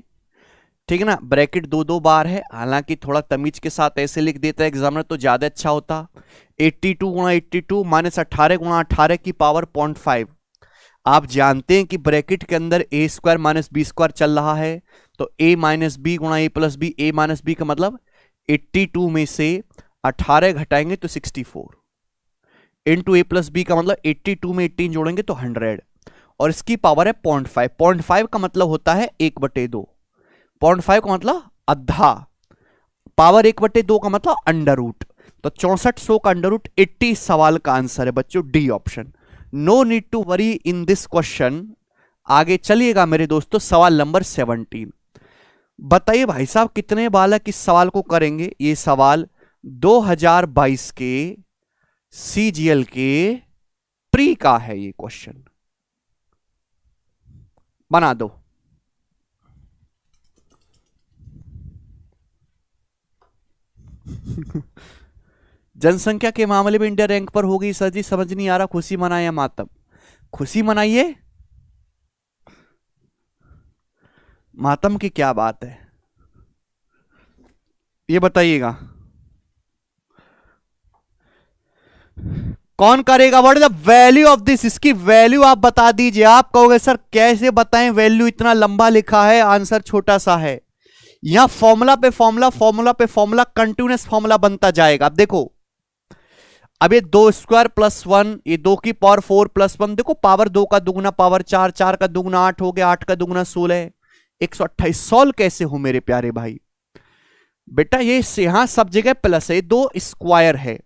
ठीक है ना। ब्रैकेट 2 बार है, हालांकि थोड़ा तमीज के साथ ऐसे लिख देता है एग्जामिनर तो ज्यादा अच्छा होता। 82 गुणा 82 माइनस 18 गुणा 18 की पावर 0.5। आप जानते हैं कि ब्रैकेट के अंदर ए स्क्वायर माइनस बी स्क्वायर चल रहा है, तो ए माइनस बी गुणा A plus B, A minus B का मतलब 82 में से 18 घटाएंगे तो 64 इंटू ए प्लस बी का मतलब 82 में 18 जोड़ेंगे तो 100, और इसकी पावर है 0.5। 0.5 का मतलब होता है 1/2, 0.5 का मतलब आधा, पावर 1/2 का मतलब अंडर रूट, तो 6400 का अंडर रूट 80 सवाल का आंसर है बच्चों, D option. No need to worry in this question. आगे चलिएगा मेरे दोस्तों, सवाल नंबर 17। बताइए भाई साहब कितने बालक इस सवाल को करेंगे? ये सवाल 2022 के सीजीएल के प्री का है, ये क्वेश्चन बना दो। जनसंख्या के मामले में इंडिया रैंक पर होगी सर जी, समझ नहीं आ रहा, खुशी मनाए या मातम? खुशी मनाइए, मातम की क्या बात है, ये बताइएगा कौन करेगा? What is the value of this? इसकी वैल्यू आप बता दीजिए। आप कहोगे सर कैसे बताएं, वैल्यू इतना लंबा लिखा है, आंसर छोटा सा है। यहां फॉर्मूला पे फॉर्मूला, फॉर्मूला पे फॉर्मूला, कंटिन्यूअस फॉर्मूला बनता जाएगा। अब देखो, अब ये 2 स्क्वायर प्लस 1, ये 2 की पावर 4 प्लस 1, देखो पावर 2 का दुगुना पावर 4, 4 का दुगुना 8 हो गया, 8 का दुगुना 16, 128। सॉल्व कैसे हो मेरे प्यारे भाई? बेटा ये यहां सब जगह प्लस है, 2 स्क्वायर है,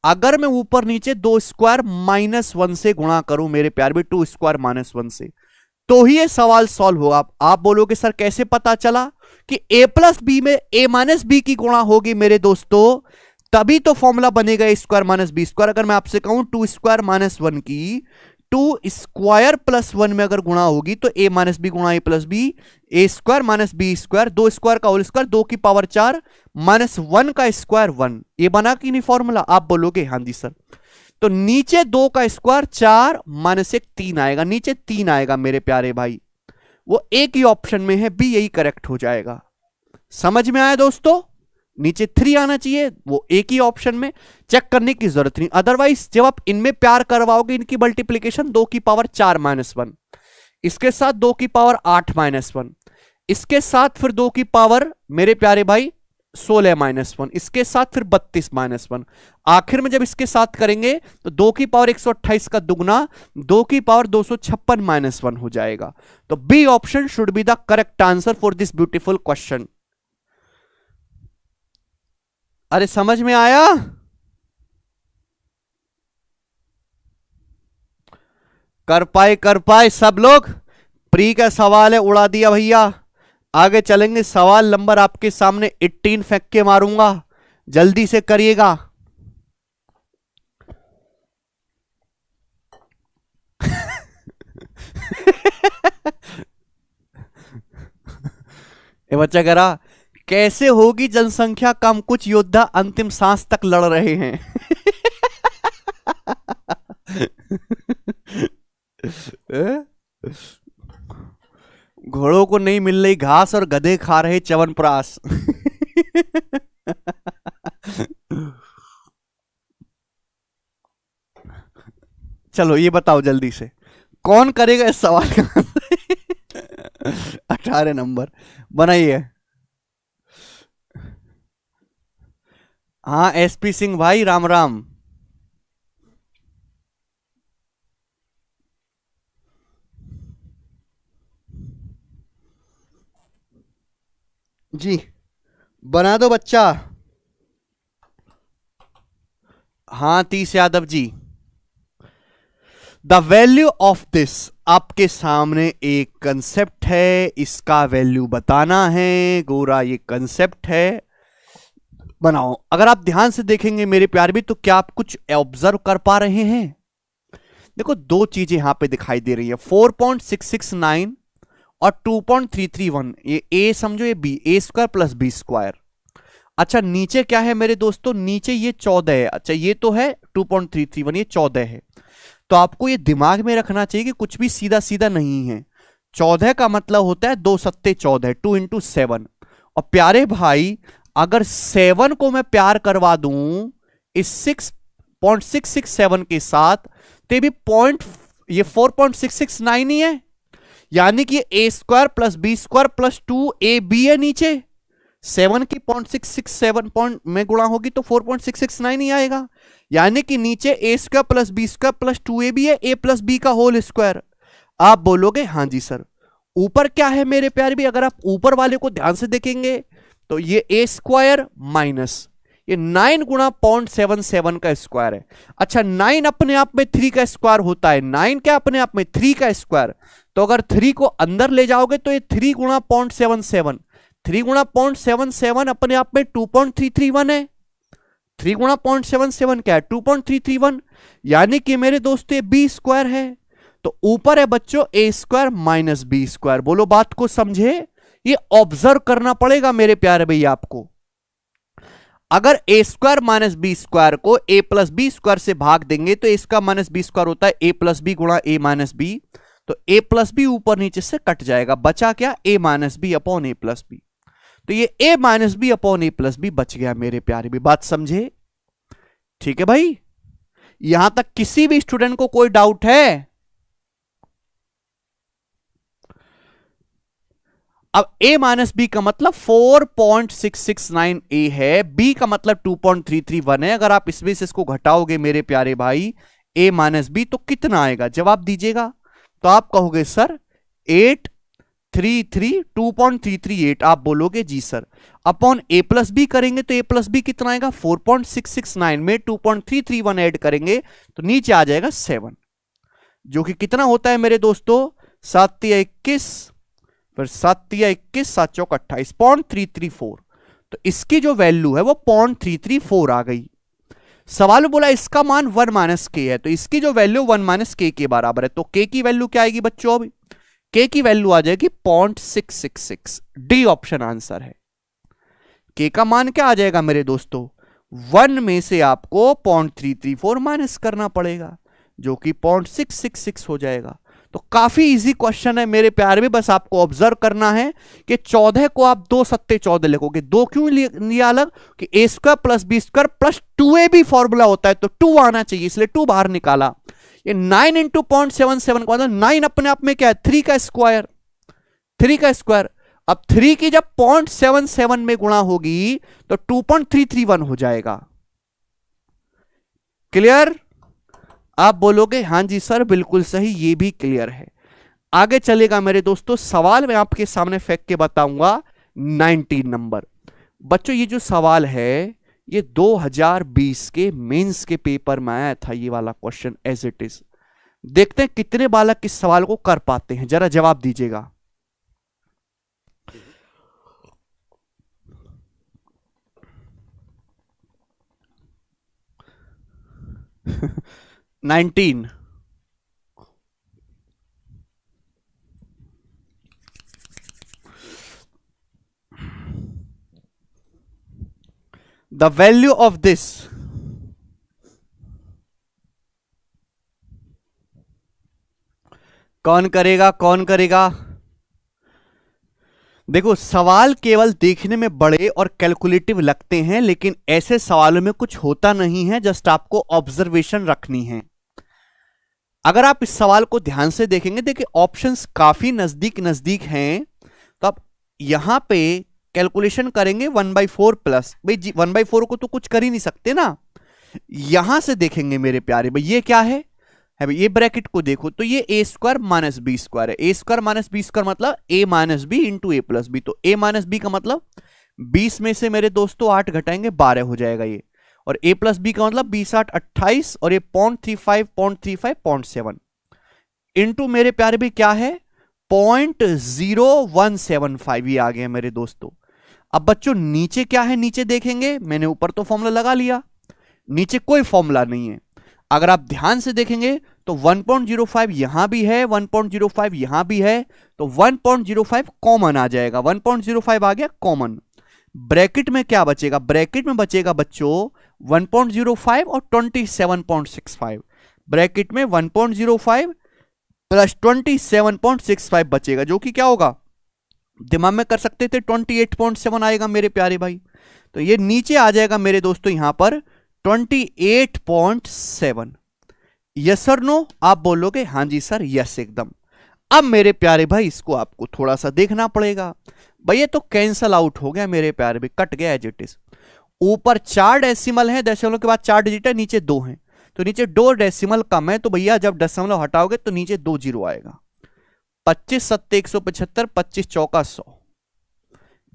अगर मैं ऊपर नीचे 2 स्क्वायर माइनस 1 से गुणा करूं मेरे प्यारे भाई, 2 स्क्वायर माइनस 1 से, तो ही ये सवाल सॉल्व होगा। आप बोलोगे सर कैसे पता चला कि a प्लस बी में a माइनस बी की गुणा होगी मेरे दोस्तों, तभी तो फॉर्मूला बनेगा ए स्क्वायर माइनस बी स्क्वायर। अगर मैं आपसे कहूं 2 स्क्वायर माइनस 1 की 2 स्क्वायर प्लस 1 में अगर गुणा होगी तो a माइनस बी गुणा A plus B, A square minus B square, 2 square का होल स्क्वायर, 2 की पावर 4 माइनस 1 का स्क्वायर 1, ये बना कि नहीं फॉर्मूला? आप बोलोगे हाँ जी सर। तो नीचे 2 का स्क्वायर 4 माइनस 1 3 आएगा, नीचे 3 आएगा मेरे प्यारे भाई, वो एक ही ऑप्शन में है, बी, यही करेक्ट हो जाएगा। समझ में आया दोस्तों? नीचे 3 आना चाहिए, वो एक ही ऑप्शन में, चेक करने की जरूरत नहीं। अदरवाइज जब आप इनमें प्यार करवाओगे, इनकी मल्टीप्लीकेशन 2 की पावर 4 माइनस 1, इसके साथ 2 की पावर 8 माइनस 1, इसके साथ फिर 2 की पावर मेरे प्यारे भाई 16 माइनस 1, इसके साथ फिर 32 माइनस 1, आखिर में जब इसके साथ करेंगे तो 2 की पावर 128 का दुगना 2 की पावर 256 माइनस 1 हो जाएगा। तो B option should be the correct answer for this beautiful question. अरे समझ में आया? कर पाए सब लोग। प्री का सवाल है, उड़ा दिया भैया। आगे चलेंगे, सवाल नंबर आपके सामने 18 फेंक के मारूंगा, जल्दी से करिएगा। ये बच्चा कह रहा कैसे होगी जनसंख्या कम, कुछ योद्धा अंतिम सांस तक लड़ रहे हैं। घोड़ों को नहीं मिल रही घास और गधे खा रहे च्यवनप्राश। चलो ये बताओ जल्दी से, कौन करेगा इस सवाल का? 18 नंबर बनाइए। हाँ एसपी सिंह भाई राम राम। जी बना दो बच्चा। हाँ 30 Yadav ji. The value of this, आपके सामने एक कंसेप्ट है, इसका वैल्यू बताना है। गोरा ये कंसेप्ट है, बनाओ। अगर आप ध्यान से देखेंगे मेरे प्यार भी, तो क्या आप कुछ ऑब्जर्व कर पा रहे हैं? देखो दो चीजें यहां पे दिखाई दे रही है, 4.669 और 2.331। ये ए समझो, ये B, A square plus B square. अच्छा नीचे क्या है मेरे दोस्तों? नीचे ये 14 है। अच्छा ये तो है 2.331, ये 14 है। तो आपको ये दिमाग में रखना चाहिए कि कुछ भी सीधा सीधा नहीं है। 14 का मतलब होता है 2 सत्ते 14, 2 इंटू 7। और प्यारे भाई अगर 7 को मैं प्यार करवा दूं इस 6.667 के साथ, तो भी पॉइंट, ये 4.669 ही है। यानी कि A square plus B square plus 2ab है नीचे। 7 की 0.667 पॉइंट में गुणा होगी तो 4.669 ही आएगा। यानी कि नीचे A square plus B square plus 2ab है, ए प्लस बी का होल स्क्वायर। आप बोलोगे हाँ जी सर। ऊपर क्या है मेरे प्यारे भी? अगर आप ऊपर वाले को ध्यान से देखेंगे तो ये ए स्क्वायर माइनस ये 9 गुणा 0.77 का स्क्वायर है। अच्छा 9 अपने आप में 3 का स्क्वायर होता है। 9 क्या अपने आप में 3 का स्क्वायर। तो अगर 3 को अंदर ले जाओगे तो ये 3 गुणा 0.77, 3 गुणा 0.77 अपने आप में 2.331 है। 3 गुणा 0.77 क्या है? 2.331। यानी कि मेरे दोस्तों ये बी स्क्वायर है। तो ऊपर है बच्चों ए स्क्वायर माइनस बी स्क्वायर। बोलो बात को समझे? ये ऑब्जर्व करना पड़ेगा मेरे प्यारे भैया आपको। अगर A square minus B square को ए प्लस बी स्क्वायर से भाग देंगे तो a square minus B square होता है ए प्लस बी गुणा ए माइनस बी। तो ए प्लस बी ऊपर नीचे से कट जाएगा, बचा क्या? A minus B upon A plus B. तो ये ए माइनस बी अपॉन ए प्लस बी बच गया मेरे प्यारे भी। बात समझे? ठीक है भाई, यहां तक किसी भी स्टूडेंट को कोई डाउट है? अब a माइनस बी का मतलब 4.669 a है, b का मतलब 2.331 है। अगर आप इसमें से इसको घटाओगे मेरे प्यारे भाई a माइनस बी, तो कितना आएगा? जवाब दीजिएगा। तो आप कहोगे सर 833.2.338। आप बोलोगे जी sir. Upon a plus B करेंगे तो a प्लस बी कितना आएगा? 4.669 में 2.331 ऐड करेंगे तो नीचे आ जाएगा 7, जो कि कितना होता है मेरे दोस्तों? 7 या 21, फिर 7 या 21, 7 चौक 28, 0.334। तो इसकी जो वैल्यू है वो 0.334 आ गई। सवाल बोला इसका मान 1 माइनस के है, तो इसकी जो वैल्यू 1 माइनस के बराबर है। तो के की वैल्यू क्या आएगी बच्चों? अभी के की वैल्यू आ जाएगी 0.666। डी ऑप्शन आंसर है। के का मान क्या आ जाएगा मेरे दोस्तों? 1 में से आपको 0.334 माइनस करना पड़ेगा, जो कि 0.666 हो जाएगा। तो काफी इजी क्वेश्चन है मेरे प्यारे में। बस आपको ऑब्जर्व करना है कि 14 को आप 2 सत्ते 14 लिखोगे। 2 क्यों लिया अलग? कि A square plus B square plus 2ab formula होता है, तो 2 आना चाहिए, इसलिए 2 बाहर निकाला। ये 9 इंटू 0.77 का मतलब 9 अपने आप में क्या है? 3 का स्क्वायर, 3 का स्क्वायर। अब 3 की जब 0.77 में गुणा होगी तो 2.331 हो जाएगा। क्लियर? आप बोलोगे हाँ जी सर बिल्कुल सही, ये भी क्लियर है। आगे चलेगा मेरे दोस्तों, सवाल मैं आपके सामने फेंक के बताऊंगा। 19 नंबर बच्चों, ये जो सवाल है ये 2020 के मेंस के पेपर में आया था, ये वाला क्वेश्चन एज इट इज। देखते हैं कितने बालक इस सवाल को कर पाते हैं, जरा जवाब दीजिएगा। Nineteen. The value of this, कौन करेगा? कौन करेगा? देखो सवाल केवल देखने में बड़े और कैलकुलेटिव लगते हैं, लेकिन ऐसे सवालों में कुछ होता नहीं है, जस्ट आपको ऑब्जर्वेशन रखनी है। अगर आप इस सवाल को ध्यान से देखेंगे, देखिए ऑप्शंस काफी नजदीक नजदीक हैं, तो अब यहां पे कैलकुलेशन करेंगे 1/4 प्लस, भाई 1/4 को तो कुछ कर ही नहीं सकते ना, यहां से देखेंगे मेरे प्यारे भाई ये क्या है भाई, ये ब्रैकेट को देखो तो ये ए स्क्वायर माइनस बी स्क्वायर है, ए स्क्वायर माइनस बी स्क्वायर मतलब ए माइनस बी इंटू ए प्लस बी, तो ए माइनस बी का मतलब 20 में से मेरे दोस्तों 8 घटाएंगे 12 हो जाएगा ये, और a प्लस बी का मतलब 20 8 28, और ये 0.35 इंटू मेरे प्यारे भी क्या है 0.0175, ये आ गया मेरे दोस्तों। अब बच्चों नीचे क्या है, नीचे देखेंगे, मैंने ऊपर तो फॉर्मूला लगा लिया, नीचे कोई फॉर्मूला नहीं है। अगर आप ध्यान से देखेंगे तो 1.05 यहां भी है, 1.05 यहां भी है, तो 1.05 कॉमन आ जाएगा, 1.05 आ गया कॉमन। ब्रैकेट में क्या बचेगा, ब्रैकेट में बचेगा बच्चों 1.05 और 27.65, ब्रैकेट में 1.05 प्लस 27.65 बचेगा, जो कि क्या होगा, दिमाग में कर सकते थे 28.7 आएगा मेरे प्यारे भाई, तो ये नीचे आ जाएगा मेरे दोस्तों यहां पर 28.7। यस और नो आप बोलोगे हाँ जी सर यस एकदम। अब मेरे प्यारे भाई इसको आपको थोड़ा सा देखना पड़ेगा, भाई ये तो कैंसल आउट हो गया मेरे प्यारे भाई, कट गया एज इट इज। ऊपर 4 डेसिमल है, दशमलव के बाद 4 डिजिट है, नीचे 2 है, तो नीचे 2 डेसिमल कम है, तो भैया जब दशमलव हटाओगे तो नीचे 2 जीरो आएगा। 25 सत्ते 175, 25 चौका 100।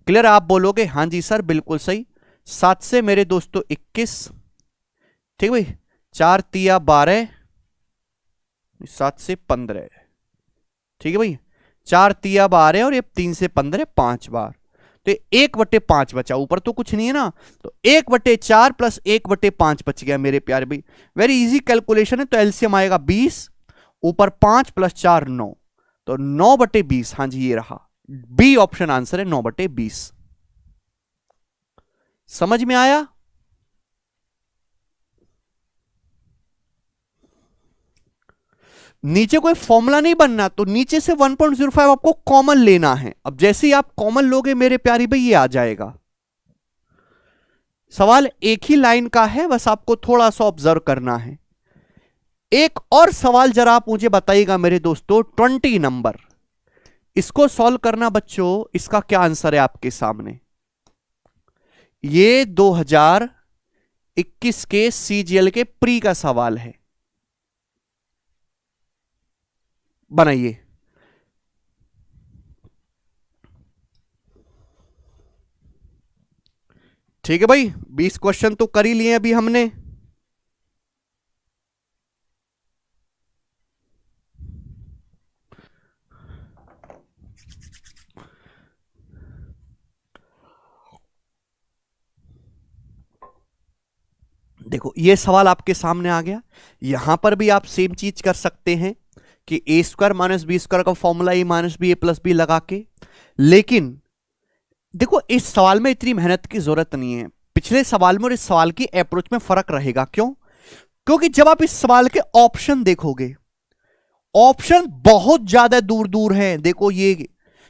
क्लियर आप बोलोगे हाँ जी सर बिल्कुल सही। 7 से मेरे दोस्तों 21, ठीक भाई, 4 तिया 12, 7 से 15, ठीक है भाई, 4 तिया 12 और ये 3 से 15 5 बार, तो 1/5 बचा, ऊपर तो कुछ नहीं है ना, तो 1/4 प्लस 1/5 बच गया मेरे प्यारे भाई। वेरी इजी कैलकुलेशन है, तो एलसीएम आएगा 20, ऊपर 5 प्लस 4 9, तो 9/20, हाँ जी ये रहा, बी ऑप्शन आंसर है 9/20। समझ में आया? नीचे कोई फॉर्मूला नहीं बनना, तो नीचे से 1.05 आपको कॉमन लेना है। अब जैसे ही आप कॉमन लोगे मेरे प्यारी भाई ये आ जाएगा। सवाल एक ही लाइन का है, बस आपको थोड़ा सा ऑब्जर्व करना है। एक और सवाल जरा आप मुझे बताइएगा मेरे दोस्तों, 20 नंबर, इसको सॉल्व करना बच्चों, इसका क्या आंसर है आपके सामने। ये 2021 के सीजीएल के प्री का सवाल है, बनाइए। ठीक है भाई, 20 क्वेश्चन तो कर ही लिए अभी हमने। देखो ये सवाल आपके सामने आ गया, यहां पर भी आप सेम चीज कर सकते हैं कि A square minus B square का formula A minus B A plus B लगा के, लेकिन देखो इस सवाल में इतनी मेहनत की जरूरत नहीं है। पिछले सवाल में और इस सवाल की अप्रोच में फर्क रहेगा। क्यों? क्योंकि जब आप इस सवाल के ऑप्शन देखोगे, ऑप्शन बहुत ज्यादा दूर दूर हैं। देखो ये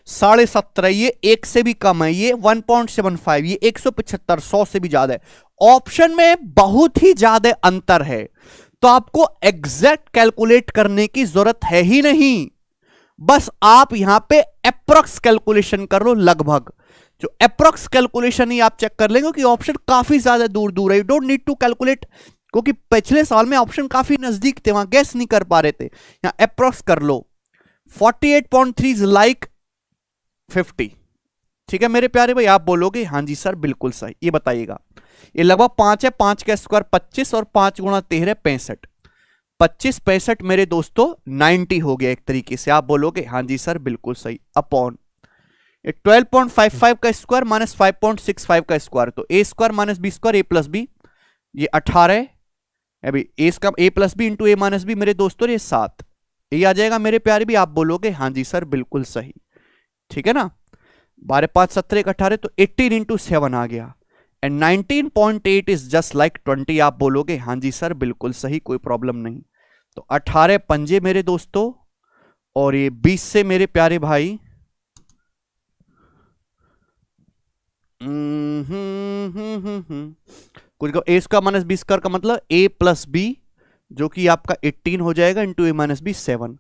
17.5, ये 1 से भी कम है, ये 1.75, ये 175, 100 से भी ज्यादा है। ऑप्शन में बहुत ही ज्यादा अंतर है, तो आपको एग्जैक्ट कैलकुलेट करने की जरूरत है ही नहीं। बस आप यहां पे अप्रॉक्स कैलकुलेशन कर लो, लगभग जो अप्रॉक्स कैलकुलेशन ही आप चेक कर लेंगे कि ऑप्शन काफी ज्यादा दूर दूर है। You don't need to calculate, क्योंकि पिछले साल में ऑप्शन काफी नजदीक थे, वहां गैस नहीं कर पा रहे थे, यहां अप्रॉक्स कर लो। 48.3 इज लाइक 50। ठीक है मेरे प्यारे भाई, आप बोलोगे हाँ जी सर बिल्कुल सही। ये बताइएगा, ये लगभग 5 है, 5 का स्क्वायर 25 और 5 गुणा 13 65, 25 65 मेरे दोस्तों 90 हो गया एक तरीके से। आप बोलोगे हाँ जी सर बिल्कुल सही। अपॉन 12.55 का स्क्वायर माइनस 5.65 का स्क्वायर, तो a square minus B square A plus B, ये 18 अभी ए प्लस बी इंटू ए माइनस बी मेरे दोस्तों ये 7, ये आ जाएगा मेरे प्यारे भी। आप बोलोगे हाँ जी सर बिल्कुल सही। ठीक है ना, 12 5 17 18, तो 18 इंटू 7 आ गया, एंड 19.8 इज जस्ट लाइक 20। आप बोलोगे हाँ जी सर बिल्कुल सही, कोई प्रॉब्लम नहीं। तो 18 पंजे मेरे दोस्तों, और ये 20 से मेरे प्यारे भाई कुछ का ए स्क्वायर माइनस बी स्क्वायर का मतलब ए प्लस बी, जो कि आपका 18 हो जाएगा, इंटू ए माइनस बी 7,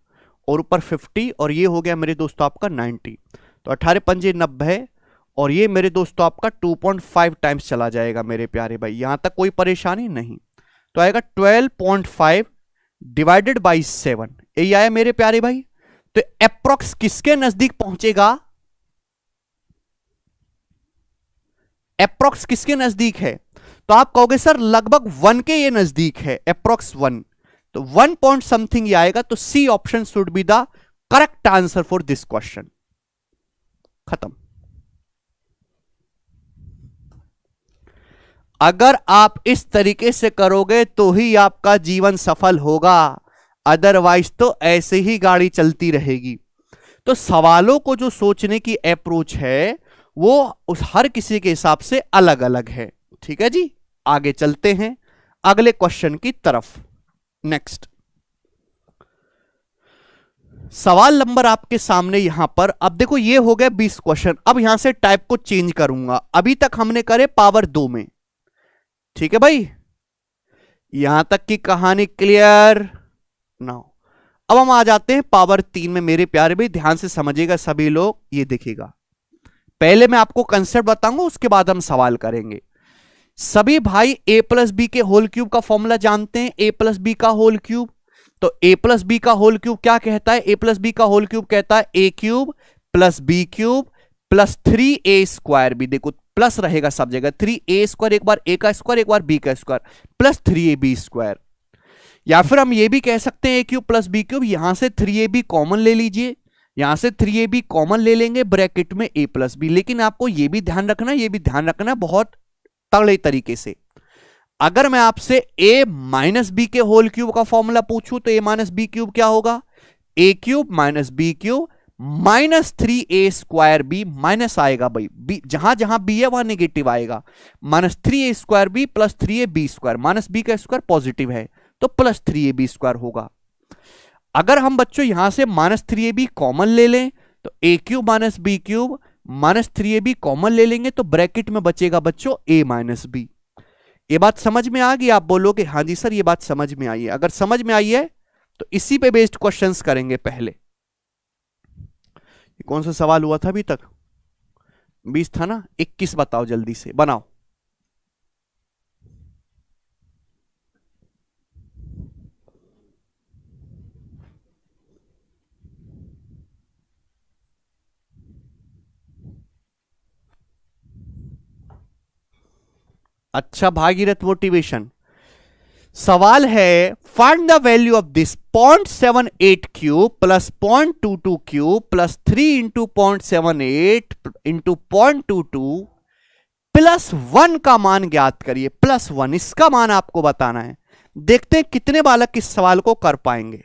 और ऊपर 50, और ये हो गया मेरे दोस्तों आपका 90। तो 18 पंजे 90, और ये मेरे दोस्तों आपका 2.5 टाइम्स चला जाएगा मेरे प्यारे भाई, यहां तक कोई परेशानी नहीं। तो आएगा 12.5 डिवाइडेड बाई 7, यही आया मेरे प्यारे भाई। तो अप्रोक्स किसके नजदीक पहुंचेगा, अप्रोक्स किसके नजदीक है, तो आप कहोगे सर लगभग 1 के ये नजदीक है, अप्रोक्स 1, तो 1 पॉइंट समथिंग ये आएगा। तो C option should be the correct answer for this question. खत्म। अगर आप इस तरीके से करोगे तो ही आपका जीवन सफल होगा, अदरवाइज तो ऐसे ही गाड़ी चलती रहेगी। तो सवालों को जो सोचने की अप्रोच है वो उस हर किसी के हिसाब से अलग अलग है। ठीक है जी, आगे चलते हैं अगले क्वेश्चन की तरफ। नेक्स्ट सवाल नंबर आपके सामने यहां पर, अब देखो ये हो गया 20 क्वेश्चन। अब यहां से टाइप को चेंज करूंगा, अभी तक हमने करे पावर 2 में, ठीक है भाई, यहां तक की कहानी क्लियर नाउ। अब हम आ जाते हैं पावर 3 में मेरे प्यारे भाई, ध्यान से समझिएगा सभी लोग। ये देखिएगा, पहले मैं आपको कंसेप्ट बताऊंगा, उसके बाद हम सवाल करेंगे। सभी भाई ए प्लस बी के होल क्यूब का फॉर्मूला जानते हैं, ए प्लस बी का होल क्यूब। तो ए प्लस बी का होल क्यूब क्या कहता है, ए प्लस बी का होल क्यूब कहता है A cube plus B cube plus 3a square B. देखो प्लस रहेगा सब जगह, 3a स्क्वायर एक बार ए का स्क्वायर एक बार बी का स्क्वायर प्लस 3ab स्क्वायर। या फिर हम ये भी कह सकते हैं ए क्यूब प्लस बी क्यूब, यहां से 3ab कॉमन ले लीजिए, यहां से 3ab कॉमन ले लेंगे, ब्रैकेट में a प्लस बी। लेकिन आपको ये भी ध्यान रखना, ये भी ध्यान रखना बहुत तगड़े तरीके से, अगर मैं आपसे a माइनस बी के होल क्यूब का फॉर्मूला पूछूं तो a माइनस बी क्यूब क्या होगा, a cube minus B cube minus 3a square b, minus आएगा भाई, बी जहां जहां बी है वहां नेगेटिव आएगा, minus 3a square b plus 3a b square, minus B का स्क्वायर पॉजिटिव है तो प्लस 3ab स्क्वायर होगा। अगर हम बच्चों यहां से माइनस 3ab कॉमन ले लें तो a cube minus B cube minus 3ab common ले लेंगे तो ब्रैकेट में बचेगा बच्चों a माइनस बी। ये बात समझ में आ गई, आप बोलोगे हाँ जी सर ये बात समझ में आई है। अगर समझ में आई है तो इसी पे बेस्ड क्वेश्चंस करेंगे। पहले ये कौन सा सवाल हुआ था अभी तक, 20 था ना, 21 बताओ जल्दी से बनाओ। अच्छा भागीरथ मोटिवेशन, सवाल है find the value of this 0.78 cube plus 0.22 cube plus 3 into 0.78 into 0.22 plus 1 का मान ज्ञात करिए। प्लस 1 इसका मान आपको बताना है। देखते हैं कितने बालक इस सवाल को कर पाएंगे।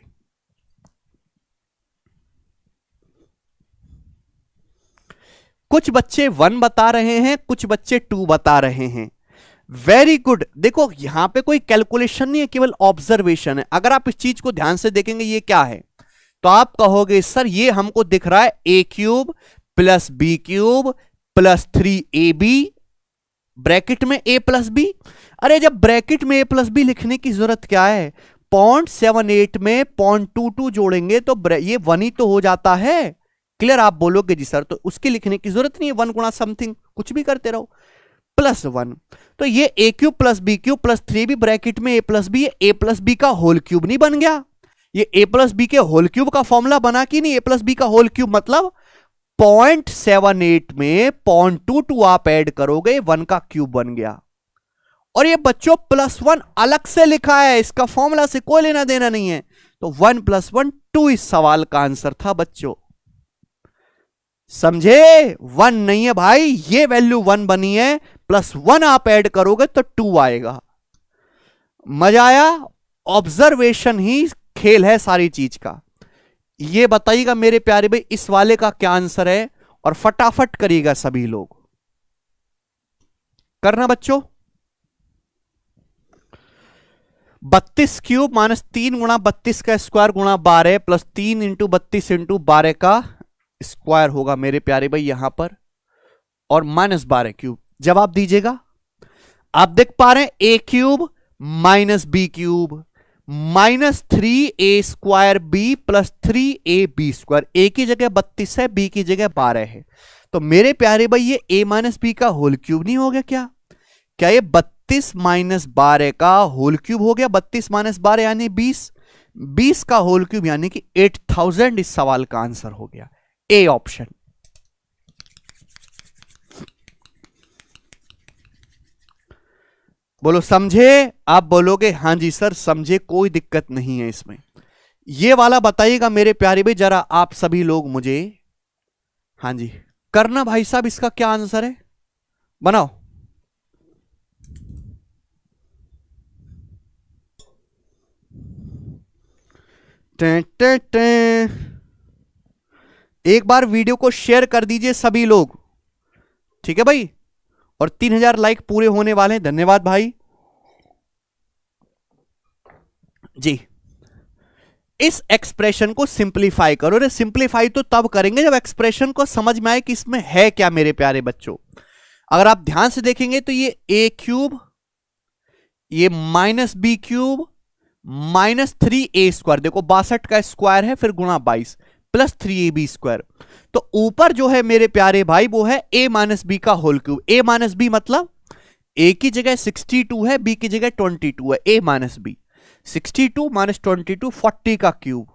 कुछ बच्चे 1 बता रहे हैं, कुछ बच्चे 2 बता रहे हैं। Very good. देखो यहां पे कोई कैलकुलेशन नहीं है, केवल ऑब्जर्वेशन है। अगर आप इस चीज को ध्यान से देखेंगे ये क्या है तो आप कहोगे सर ये हमको दिख रहा है A cube plus B cube plus 3ab bracket में a प्लस बी। अरे जब ब्रैकेट में a प्लस बी लिखने की जरूरत क्या है, 0.78 में 0.22 जोड़ेंगे तो ये 1 ही तो हो जाता है। क्लियर। आप बोलोगे जी सर तो उसके लिखने की जरूरत नहीं है, 1 गुणा समथिंग कुछ भी करते रहो प्लस 1। तो ये a cube plus B cube plus 3b bracket में a plus b, a plus B का होल क्यूब नहीं बन गया। ये a प्लस बी के होल क्यूब का फॉर्मूला बना कि नहीं, a प्लस बी का होल क्यूब मतलब 0.78 में 0.22 आप ऐड करोगे 1 का क्यूब बन गया। और ये बच्चों प्लस 1 अलग से लिखा है, इसका फॉर्मूला से कोई लेना देना नहीं है। तो 1 + 1 2 इस सवाल का आंसर था बच्चों। समझे? 1 नहीं है भाई, ये वैल्यू 1 बनी है, प्लस 1 आप ऐड करोगे तो 2 आएगा। मजा आया? ऑब्जर्वेशन ही खेल है सारी चीज का। ये बताइएगा मेरे प्यारे भाई इस वाले का क्या आंसर है, और फटाफट करिएगा सभी लोग। करना बच्चों। 32 क्यूब माइनस 3 गुणा 32 का स्क्वायर गुणा 12 प्लस 3 इंटू 32 इंटू 12 का स्क्वायर होगा मेरे प्यारे भाई यहां पर, और माइनस 12 क्यूब। जवाब दीजिएगा। आप देख पा रहे हैं a cube minus B cube -3a² b plus 3ab²। A की जगह 32 है, बी की जगह 12 है। तो मेरे प्यारे भाई ये a माइनस बी का होल क्यूब नहीं हो गया क्या? क्या ये 32 माइनस 12 का होल क्यूब हो गया? 32 माइनस 12 यानी 20, 20 का होल क्यूब यानी कि 8000 इस सवाल का आंसर हो गया, ए ऑप्शन। बोलो समझे? आप बोलोगे हाँ जी सर समझे, कोई दिक्कत नहीं है इसमें। ये वाला बताइएगा मेरे प्यारे भाई जरा आप सभी लोग मुझे, हाँ जी करना भाई साहब, इसका क्या आंसर है बनाओ। टे, टे, टे। एक बार वीडियो को शेयर कर दीजिए सभी लोग, ठीक है भाई। और 3000 लाइक पूरे होने वाले हैं, धन्यवाद भाई जी। इस एक्सप्रेशन को सिंप्लीफाई करो। अरे सिंप्लीफाई तो तब करेंगे जब एक्सप्रेशन को समझ में आए कि इसमें है क्या मेरे प्यारे बच्चों। अगर आप ध्यान से देखेंगे तो ये a³, ये -b³ -3a², देखो 62 का स्क्वायर है फिर गुणा 22 प्लस 3ab²। तो ऊपर जो है मेरे प्यारे भाई वो है a माइनस बी का whole cube. a minus B मतलब a की जगह 62 है, b की जगह 22 है, a माइनस बी 62 माइनस 22 40 का क्यूब।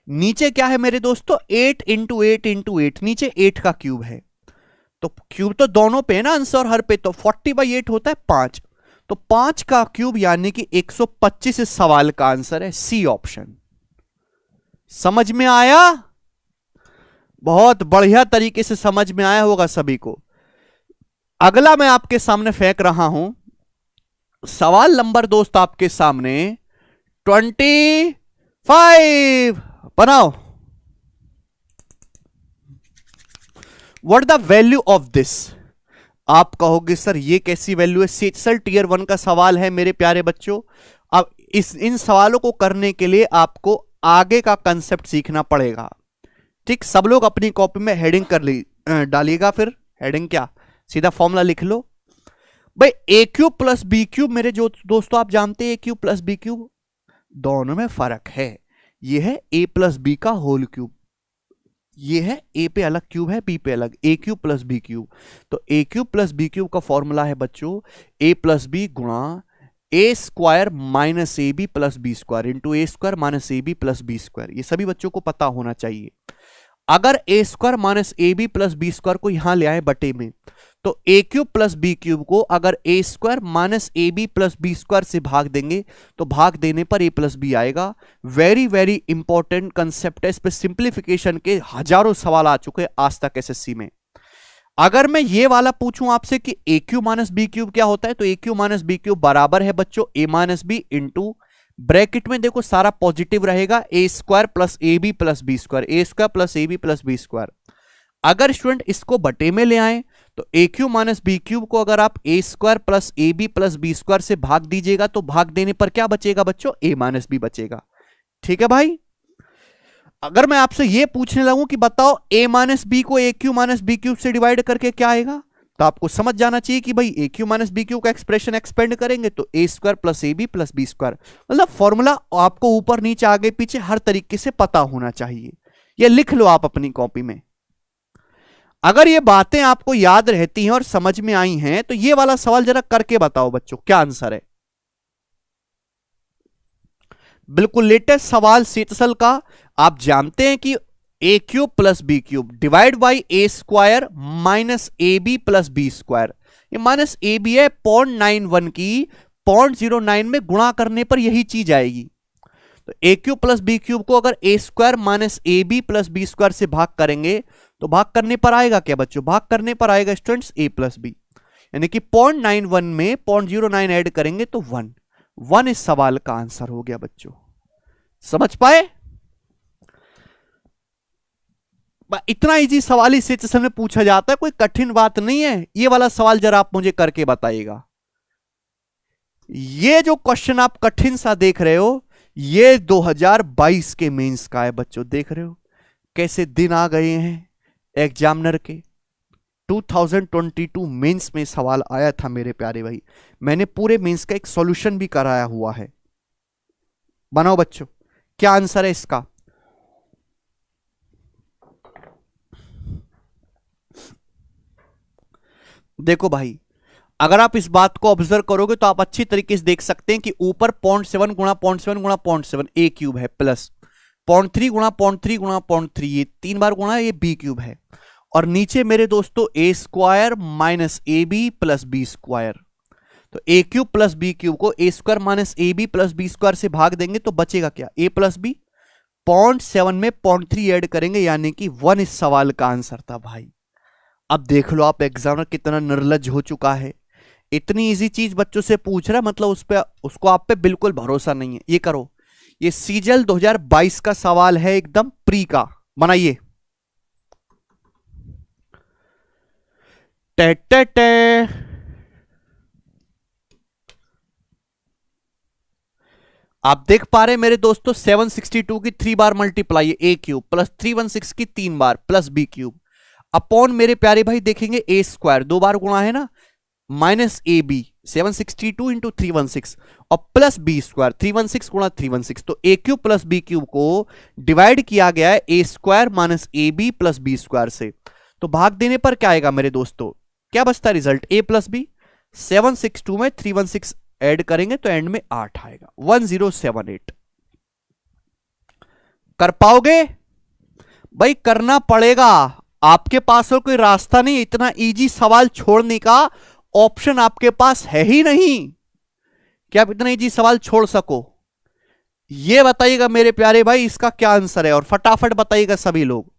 नीचे क्या है मेरे दोस्तों 8 इंटू 8 इंटू 8, नीचे 8 का क्यूब है। तो क्यूब तो दोनों पे है ना आंसर, हर पे। तो 40/8 होता है 5, तो 5 का क्यूब यानी कि 125 इस सवाल का आंसर है, सी ऑप्शन। समझ में आया? बहुत बढ़िया तरीके से समझ में आया होगा सभी को। अगला मैं आपके सामने फेंक रहा हूं सवाल नंबर दोस्त आपके सामने 25 बनाओ। What the value of this? आप कहोगे सर ये कैसी वैल्यू है? सीएचएसएल टीयर 1 का सवाल है मेरे प्यारे बच्चों। अब इन सवालों को करने के लिए आपको आगे का कंसेप्ट सीखना पड़ेगा, ठीक। सब लोग अपनी कॉपी में हेडिंग कर डालिएगा। फिर हेडिंग क्या, सीधा फॉर्मूला लिख लो भाई। a³ प्लस b³ मेरे जो दोस्तों आप जानते हैं a³ प्लस b³ दोनों में फर्क है। ये है a प्लस बी का होल क्यूब, ये है a पे अलग क्यूब है, b पे अलग, a³ प्लस b³। तो a³ प्लस b³ का फॉर्मूला है बच्चों a प्लस बी गुणा a² minus ab plus b² into a² minus ab plus b²। ये सभी बच्चों को पता होना चाहिए। अगर a² minus ab plus b² को यहां ले आए बटे में, तो a³ प्लस b³ को अगर a² minus ab plus b² से भाग देंगे तो भाग देने पर a प्लस बी आएगा। वेरी वेरी इंपॉर्टेंट कंसेप्ट है, इस पे सिंप्लीफिकेशन के हजारों सवाल आ चुके हैं आज तक एसएससी में। अगर मैं ये वाला पूछूं आपसे कि a³ माइनस b³ क्या होता है, तो a³ माइनस b³ बराबर है बच्चों a minus b into bracket में देखो सारा पॉजिटिव रहेगा a² plus ab plus b², a² plus ab plus b²। अगर स्टूडेंट इसको बटे में ले आए तो a³ माइनस b³ को अगर आप a² plus ab plus b² से भाग दीजिएगा तो भाग देने पर क्या बचेगा बच्चों, a माइनस बी बचेगा, ठीक है भाई। अगर मैं आपसे ये पूछने लगूं कि बताओ a माइनस बी को a³ माइनस b³ से डिवाइड करके क्या आएगा, तो आपको समझ जाना चाहिए कि भाई a³ माइनस b³ का एक्सप्रेशन एक्सपेंड करेंगे तो a² plus ab plus b²। मतलब फॉर्मूला आपको ऊपर नीचे आगे पीछे हर तरीके से पता होना चाहिए। ये लिख लो आप अपनी कॉपी में। अगर ये बातें आपको याद रहती हैं और समझ में आई हैं तो ये वाला सवाल जरा करके बताओ बच्चों क्या आंसर है। बिल्कुल लेटेस्ट सवाल सीएचएसएल का। आप जानते हैं कि a³ plus b³ divide by a² minus ab plus b²। ये माइनस ab है 0.91 की 0.09 में गुणा करने पर यही चीज आएगी। तो a³ प्लस b³ को अगर a² minus ab plus b² से भाग करेंगे तो भाग करने पर आएगा क्या बच्चों, भाग करने पर आएगा स्टूडेंट्स a प्लस बी, यानी कि 0.91 में 0.09 ऐड करेंगे तो 1 इस सवाल का आंसर हो गया बच्चों। समझ पाए? इतना इजी सवाल इस सेशन में पूछा जाता है, कोई कठिन बात नहीं है। ये वाला सवाल जरा आप मुझे करके बताइएगा। ये जो क्वेश्चन आप कठिन सा देख रहे हो ये 2022 के मेंस का है बच्चों। देख रहे हो कैसे दिन आ गए हैं एग्जामिनर के। 2022 मेंस में सवाल आया था मेरे प्यारे भाई, मैंने पूरे मेंस का एक सॉल्यूशन भी कराया हुआ है। बनाओ बच्चों, क्या आंसर है इसका? देखो भाई, अगर आप इस बात को ऑब्जर्व करोगे तो आप अच्छी तरीके से देख सकते हैं कि ऊपर 0.7 गुणा 0.7 गुणा 0.7 ए क्यूब है, प्लस 0.3 गुणा 0.3 गुणा 0.3 ये 3 बार गुणा ये बी क्यूब है, और नीचे मेरे दोस्तों A square minus A B plus B square. तो A cube plus B cube को A square minus A B plus B square से भाग देंगे तो बचेगा क्या? ए प्लस बी। 0.7 में 0.3 ऐड करेंगे, यानी कि 1 इस सवाल का आंसर था भाई। अब देख लो आप एग्जामिनर कितना निर्लज हो चुका है, इतनी इजी चीज बच्चों से पूछ रहा है, मतलब उसको आप पे बिल्कुल भरोसा नहीं है। ये करो, ये सीजल 2022 का सवाल है, एकदम प्री का, बनाइए। टे टे टे। आप देख पा रहे हैं मेरे दोस्तों, 762 की 3 बार मल्टीप्लाई है ए क्यूब, प्लस 316 की 3 बार प्लस बी क्यूब, अपॉन मेरे प्यारे भाई देखेंगे ए स्क्वायर 2 बार गुणा है ना, माइनस ए बी 762 इंटू 316 और प्लस बी स्क्वायर 316 गुणा 316। तो A cube plus B cube को डिवाइड किया गया है ए square minus A B plus B square से। तो भाग देने पर क्या आएगा मेरे दोस्तों, क्या बचता है रिजल्ट? ए प्लस बी। 762 में 316 ऐड करेंगे तो एंड में 8 आएगा, 1078। कर पाओगे भाई? करना पड़ेगा, आपके पास और कोई रास्ता नहीं, इतना इजी सवाल छोड़ने का ऑप्शन आपके पास है ही नहीं कि आप इतना इजी सवाल छोड़ सको। ये बताइएगा मेरे प्यारे भाई इसका क्या आंसर है, और फटाफट बताइएगा सभी लोग।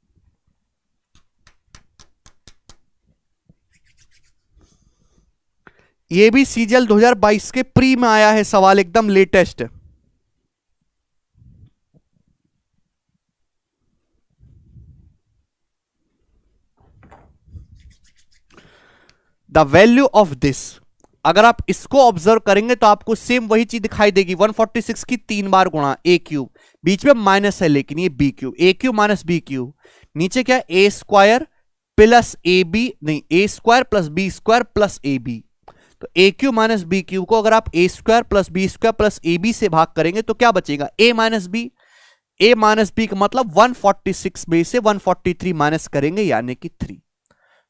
ये भी सीजल 2022 के प्री में आया है सवाल, एकदम latest. The value of this, अगर आप इसको ऑब्जर्व करेंगे तो आपको सेम वही चीज दिखाई देगी, 146 की 3 बार गुणा ए क्यूब, बीच में माइनस है लेकिन ये B cube, A cube minus B cube, नीचे क्या है ए स्क्वायर प्लस ए बी, नहीं A square plus B square plus A B. तो A cube minus B cube को अगर आप A square plus B square plus A B से भाग करेंगे तो क्या बचेगा? A minus B. A minus B का मतलब 146 में से 143 माइनस करेंगे यानी कि 3।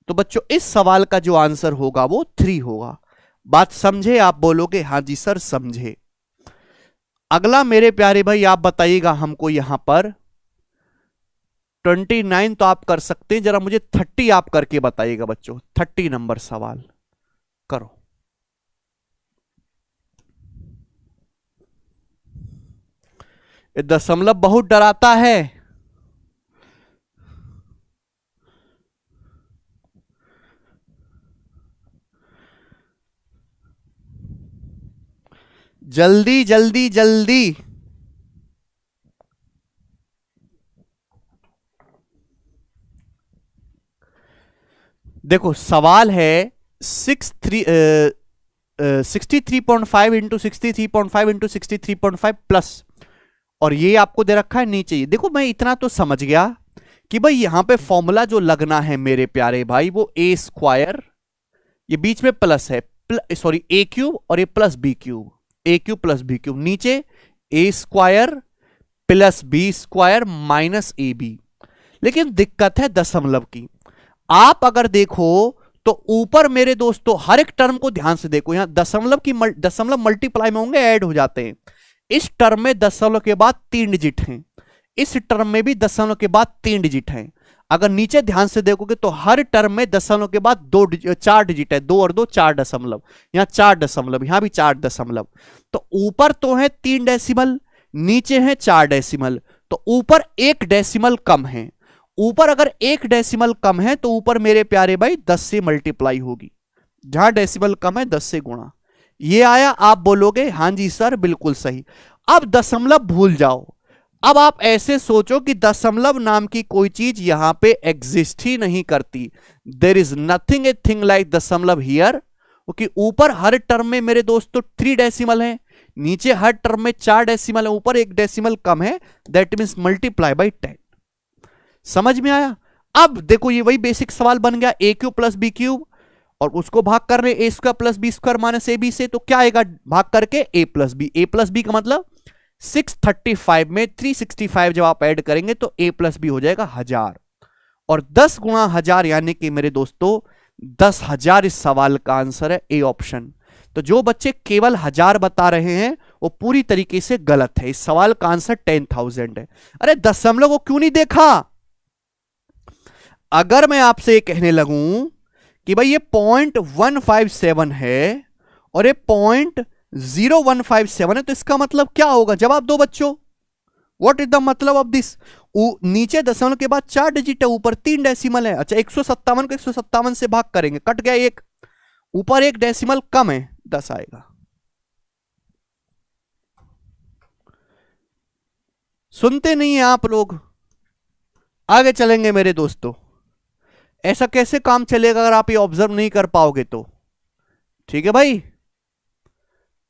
तो बच्चों इस सवाल का जो आंसर होगा वो 3 होगा। बात समझे? आप बोलोगे हाँ जी सर समझे। अगला मेरे प्यारे भाई आप बताइएगा हमको यहां पर 29 तो आप कर सकते हैं, जरा मुझे 30 आप करके बताइएगा बच्चों। 30 नंबर सवाल करो। ये दशमलव बहुत डराता है। जल्दी जल्दी जल्दी। देखो सवाल है 63.5 इंटू 63.5 इंटू 63.5 प्लस, और ये आपको दे रखा है नीचे। ये देखो मैं इतना तो समझ गया कि भाई यहां पे फॉर्मूला जो लगना है मेरे प्यारे भाई वो ए स्क्वायर, ये बीच में प्लस है, सॉरी ए क्यूब, और ये plus B cube, A cube plus B cube, नीचे A square plus B square minus A B. लेकिन दिक्कत है दशमलव की। आप अगर देखो तो ऊपर मेरे दोस्तों हर एक टर्म को ध्यान से देखो, यहां दशमलव मल्टीप्लाई में होंगे, ऐड हो जाते हैं। इस टर्म में दशमलव के बाद 3 डिजिट हैं, इस टर्म में भी दशमलव के बाद 3 डिजिट हैं। अगर नीचे ध्यान से देखोगे तो हर टर्म में दशमलव के बाद 4 डिजिट है, 2 और 2 4 दशमलव, यहां 4 दशमलव, यहां भी 4 दशमलव। तो ऊपर तो है 3 डेसिमल, नीचे है 4 डेसिमल, तो ऊपर 1 डेसिमल कम है। ऊपर अगर 1 डेसिमल कम है तो ऊपर मेरे प्यारे भाई 10 से मल्टीप्लाई होगी, जहां डेसिमल कम है 10 से गुणा। ये आया? आप बोलोगे हाँ जी सर बिल्कुल सही। अब दशमलव भूल जाओ, अब आप ऐसे सोचो कि दशमलव नाम की कोई चीज यहां पे एग्जिस्ट ही नहीं करती। There is nothing a thing like दशमलव हियर, क्योंकि ऊपर हर टर्म में मेरे दोस्तों 3 डेसिमल है, नीचे हर टर्म में 4 डेसिमल है, ऊपर 1 डेसिमल कम है, दैट मीन्स मल्टीप्लाई बाई 10। समझ में आया? अब देखो ये वही बेसिक सवाल बन गया, A cube plus B cube, और उसको भाग कर रहे A square plus B square minus A B से, तो क्या आएगा भाग करके? A plus B. A plus B का मतलब 635 में 365 जब आप ऐड करेंगे तो a प्लस बी हो जाएगा 1000, और 10 गुणा 1000 यानी कि मेरे दोस्तों 10,000 इस सवाल का आंसर है, ए ऑप्शन। तो जो बच्चे केवल 1000 बता रहे हैं वो पूरी तरीके से गलत है, इस सवाल का आंसर 10,000 है। अरे दशमलव को क्यों नहीं देखा? अगर मैं आपसे ये कहने लगूं कि भाई ये 0.157 है और ये 0.0157 है, तो इसका मतलब क्या होगा? जवाब दो बच्चों, व्हाट इज द मतलब ऑफ दिस? नीचे दशमलव के बाद 4 डिजिट है, ऊपर 3 डेसिमल है। अच्छा 157 को 157 से भाग करेंगे, कट गया एक, ऊपर एक डेसिमल कम है, 10 आएगा। सुनते नहीं है आप लोग। आगे चलेंगे मेरे दोस्तों, ऐसा कैसे काम चलेगा अगर आप ये ऑब्जर्व नहीं कर पाओगे तो? ठीक है भाई,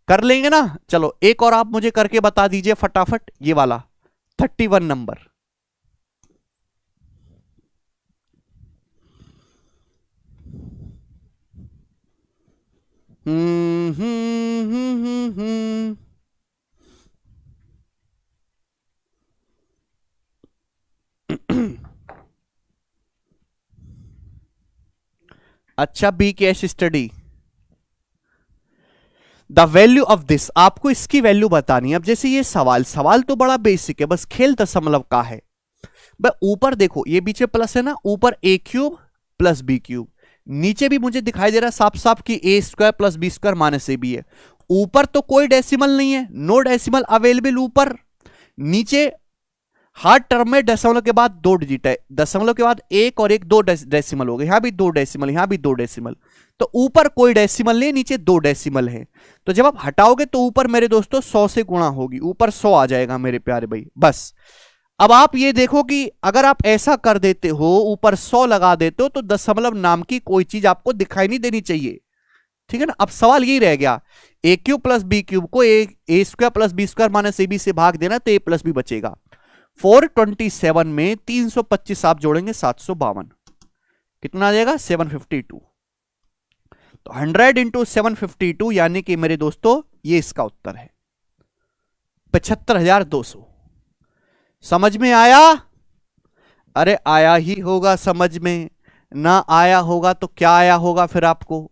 कर लेंगे ना। चलो एक और आप मुझे करके बता दीजिए फटाफट, ये वाला 31 नंबर। अच्छा B case study, the value of this, आपको इसकी वैल्यू बतानी है। अब जैसे ये सवाल तो बड़ा बेसिक है, बस खेल दशमलव का है। ऊपर देखो ये बीच में प्लस है ना, ऊपर a cube plus B cube, नीचे भी मुझे दिखाई दे रहा है साफ साफ कि A square plus B square minus A B है। ऊपर तो कोई डेसिमल नहीं है, नो डेसिमल अवेलेबल ऊपर। नीचे हर टर्म में दशमलव के बाद 2 डिजिट है, दशमलव के बाद एक और एक 2 डेसिमल हो गए, यहां भी 2 डेसिमल, यहां भी 2 डेसिमल। तो ऊपर कोई डेसिमल नहीं, नीचे 2 डेसिमल है। तो जब आप हटाओगे तो ऊपर मेरे दोस्तों 100 से गुणा होगी, ऊपर 100 आ जाएगा मेरे प्यारे भाई। बस अब आप ये देखो कि अगर आप ऐसा कर देते हो, ऊपर 100 लगा देते हो, तो दशमलव नाम की कोई चीज आपको दिखाई नहीं देनी चाहिए। ठीक है ना। अब सवाल यही रह गया, A cube plus B cube को A square plus B square minus A B से भाग देना, तो ए प्लस बी बचेगा। 427 में 325 आप जोड़ेंगे 752, कितना आ जाएगा? 752। तो 100 इंटू 752 यानी कि मेरे दोस्तों ये इसका उत्तर है 75,200। समझ में आया? अरे आया ही होगा समझ में, ना आया होगा तो क्या आया होगा फिर आपको?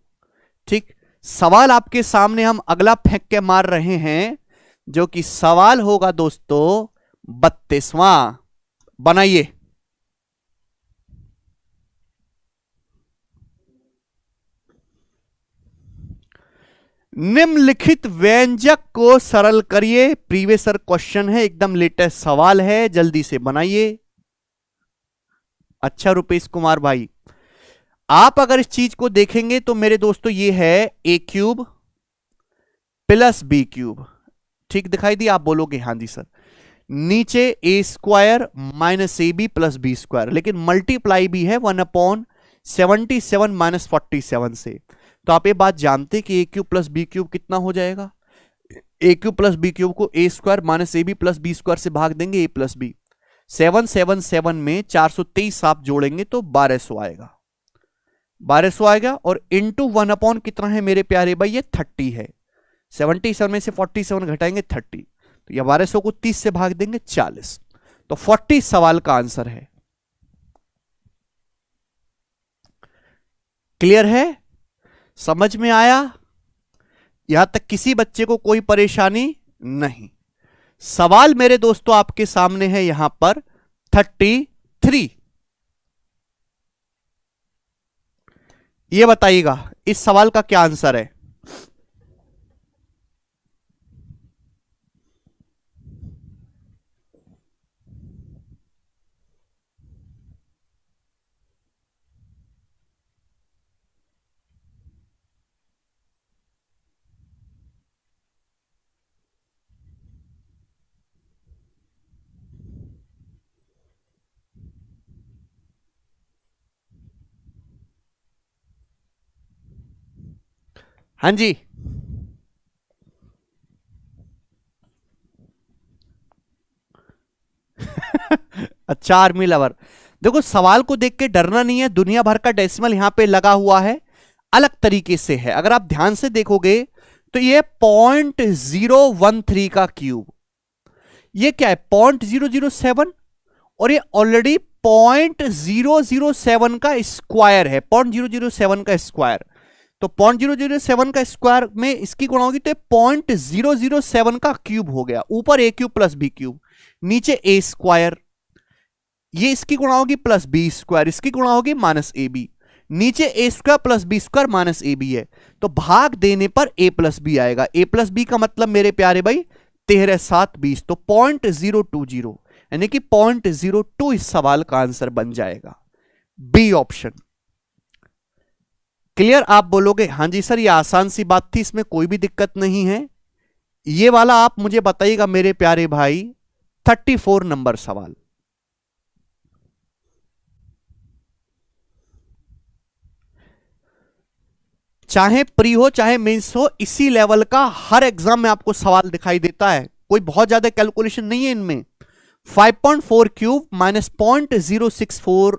ठीक, सवाल आपके सामने हम अगला फेंक के मार रहे हैं, जो कि सवाल होगा दोस्तों 32वां। बनाइए। निम्नलिखित व्यंजक को सरल करिए। प्रीवियस क्वेश्चन है, एकदम लेटेस्ट सवाल है, जल्दी से बनाइए। अच्छा रुपेश कुमार भाई, आप अगर इस चीज को देखेंगे तो मेरे दोस्तों ये है A cube plus B cube, ठीक दिखाई दी? आप बोलोगे हाँ जी सर। नीचे A square minus A B plus B square, लेकिन मल्टीप्लाई भी है 1/77 माइनस 47 से। तो आप ये बात जानते कि A cube plus B cube कितना हो जाएगा? A cube plus B cube को A square minus A B plus B square से भाग देंगे, ए प्लस बी। 777 में 423 आप जोड़ेंगे तो 1200 आएगा, 1200 आएगा। और इंटू 1 कितना है मेरे प्यारे भाई? ये 30 है। 77 में से 47 घटाएंगे 30, तो ये 1200 को 30 से भाग देंगे 40। तो 40 सवाल का आंसर है। क्लियर है? समझ में आया? यहां तक किसी बच्चे को कोई परेशानी नहीं। सवाल मेरे दोस्तों आपके सामने है यहां पर 33। ये बताइएगा इस सवाल का क्या आंसर है? हाँ जी, अच्छा आर्मी लवर, देखो सवाल को देख के डरना नहीं है, दुनिया भर का डेसिमल यहां पे लगा हुआ है, अलग तरीके से है। अगर आप ध्यान से देखोगे तो ये 0.013 का क्यूब, ये क्या है 0.007 और ये ऑलरेडी 0.007 का स्क्वायर है, 0.007 का स्क्वायर। तो 0.007 का स्क्वायर में इसकी गुणा होगी तो 0.007 का क्यूब हो गया, ऊपर ए क्यूब प्लस बी क्यूब, नीचे ए स्क्वायर, ये इसकी गुणा होगी प्लस बी स्क्वायर, इसकी गुणा होगी माइनस ए बी, नीचे A square plus B square minus A B है, तो भाग देने पर ए प्लस बी आएगा। ए प्लस बी का मतलब मेरे प्यारे भाई 13 7 20, तो 0.020 यानी कि 0.02 इस सवाल का आंसर बन जाएगा, बी ऑप्शन। क्लियर? आप बोलोगे हां जी सर ये आसान सी बात थी, इसमें कोई भी दिक्कत नहीं है। ये वाला आप मुझे बताइएगा मेरे प्यारे भाई 34 नंबर सवाल। चाहे प्री हो चाहे मेंस हो, इसी लेवल का हर एग्जाम में आपको सवाल दिखाई देता है, कोई बहुत ज्यादा कैलकुलेशन नहीं है इनमें। 5.4 cube minus 0.064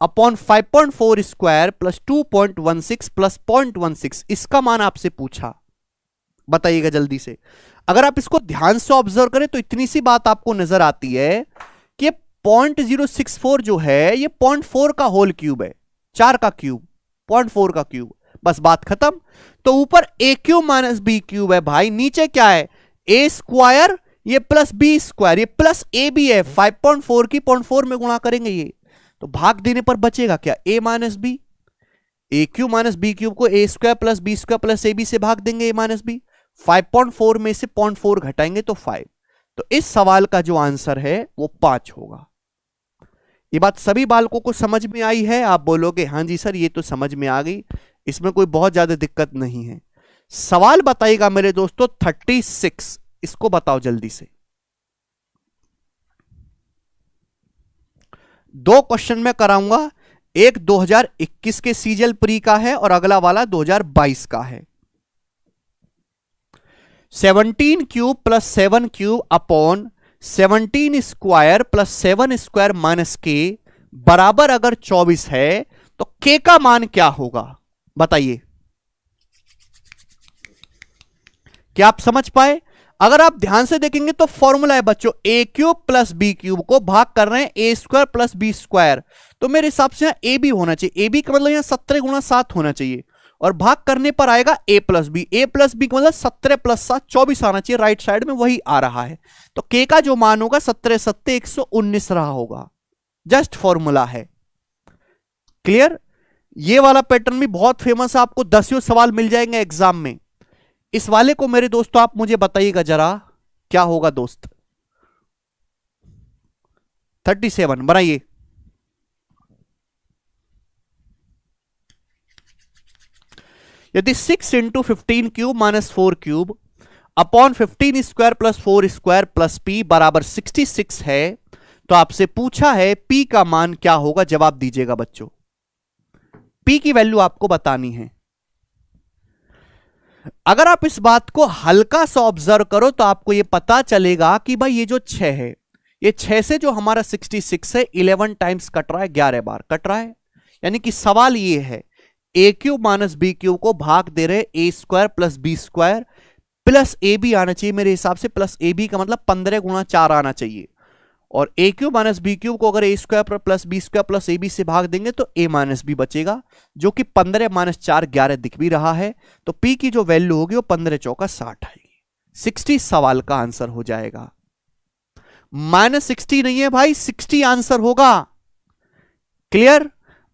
upon 5.4 square plus 2.16 plus 0.16, इसका मान आपसे पूछा, बताइएगा जल्दी से। अगर आप इसको ध्यान से ऑब्जर्व करें तो इतनी सी बात आपको नजर आती है कि 0.064 जो है ये 0.4 का होल क्यूब है, 4 का क्यूब 0.4 का क्यूब, बस बात खत्म। तो ऊपर ए क्यूब माइनस बी क्यूब है भाई, नीचे क्या है ए स्क्वायर, ये प्लस बी स्क्वायर, ये प्लस ए बी है, 5.4 की 0.4 में गुणा करेंगे ये, तो भाग देने पर बचेगा क्या A minus B, A cube minus B cube को A square plus B square plus A B से भाग देंगे ए माइनस बी, 5.4 में से 0.4 घटाएंगे तो 5, तो इस सवाल का जो आंसर है वो 5 होगा। ये बात सभी बालकों को समझ में आई है? आप बोलोगे हां जी सर ये तो समझ में आ गई, इसमें कोई बहुत ज्यादा दिक्कत नहीं है। सवाल बताइएगा मेरे दोस्तों 36, इसको बताओ जल्दी से। दो क्वेश्चन में कराऊंगा, एक 2021 के सीजल प्री का है और अगला वाला 2022 का है। 17 cube plus 7 cube upon 17 square plus 7 square minus के बराबर अगर 24 है तो के का मान क्या होगा, बताइए। क्या आप समझ पाए? अगर आप ध्यान से देखेंगे तो फॉर्मूला है बच्चों, ए क्यूब प्लस बी क्यूब को भाग कर रहे हैं A square plus B square, तो मेरे हिसाब से यहां ए बी होना चाहिए, ए बी का मतलब यहां 17 गुणा 7 होना चाहिए, और भाग करने पर आएगा ए प्लस बी का मतलब 17 प्लस 7 24 आना चाहिए, राइट साइड में वही आ रहा है, तो के का जो मान होगा 17 7 119 रहा होगा, जस्ट फॉर्मूला है। क्लियर? ये वाला पैटर्न भी बहुत फेमस है, आपको 10 सवाल मिल जाएंगे एग्जाम में। इस वाले को मेरे दोस्तों आप मुझे बताइएगा जरा क्या होगा दोस्त। 37 बनाइए। यदि 6 into 15 cube minus 4 cube upon 15 square plus 4 square plus P बराबर 66 है, तो आपसे पूछा है पी का मान क्या होगा, जवाब दीजिएगा बच्चों। पी की वैल्यू आपको बतानी है। अगर आप इस बात को हल्का सा ऑब्जर्व करो तो आपको यह पता चलेगा कि भाई ये जो 6 है, ये 6 से जो हमारा 66 है 11 टाइम्स कट रहा है, 11 बार कट रहा है, यानी कि सवाल ये है A cube minus B cube को भाग दे रहे A square plus B square plus A B आना चाहिए मेरे हिसाब से, प्लस ए बी का मतलब 15 गुणा 4 आना चाहिए, और A cube minus B cube को अगर A square plus B square plus A B से भाग देंगे तो ए माइनस बी बचेगा, जो कि 15 माइनस 4 11 दिख भी रहा है, तो पी की जो वैल्यू होगी वो 15 चौका 60 आएगी, 60 सवाल का आंसर हो जाएगा। -60 नहीं है भाई, 60 आंसर होगा। क्लियर?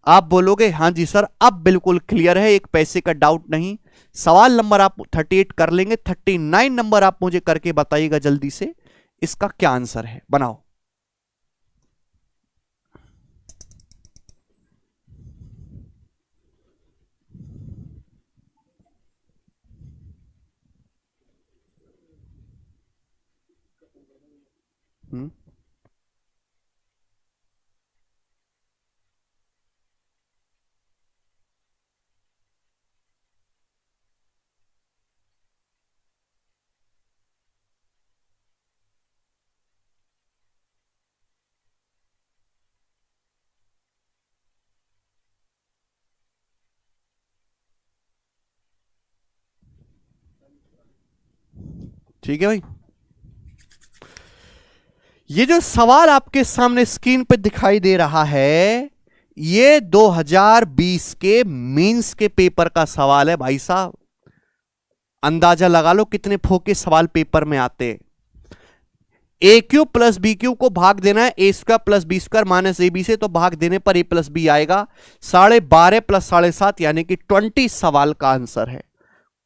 आप बोलोगे हां जी सर अब बिल्कुल क्लियर है, एक पैसे का डाउट नहीं। सवाल नंबर आप 38 कर लेंगे, 39 नंबर आप मुझे करके बताइएगा जल्दी से इसका क्या आंसर है, बनाओ। हम्म ठीक है भाई। ये जो सवाल आपके सामने स्क्रीन पे दिखाई दे रहा है, ये 2020 के मेंस के पेपर का सवाल है भाई साहब। अंदाजा लगा लो कितने फोके सवाल पेपर में आते हैं। A cube plus B cube को भाग देना है ए square plus B square minus A B से, तो भाग देने पर ए प्लस बी आएगा। 12.5 प्लस 7.5 यानी कि 20 सवाल का आंसर है।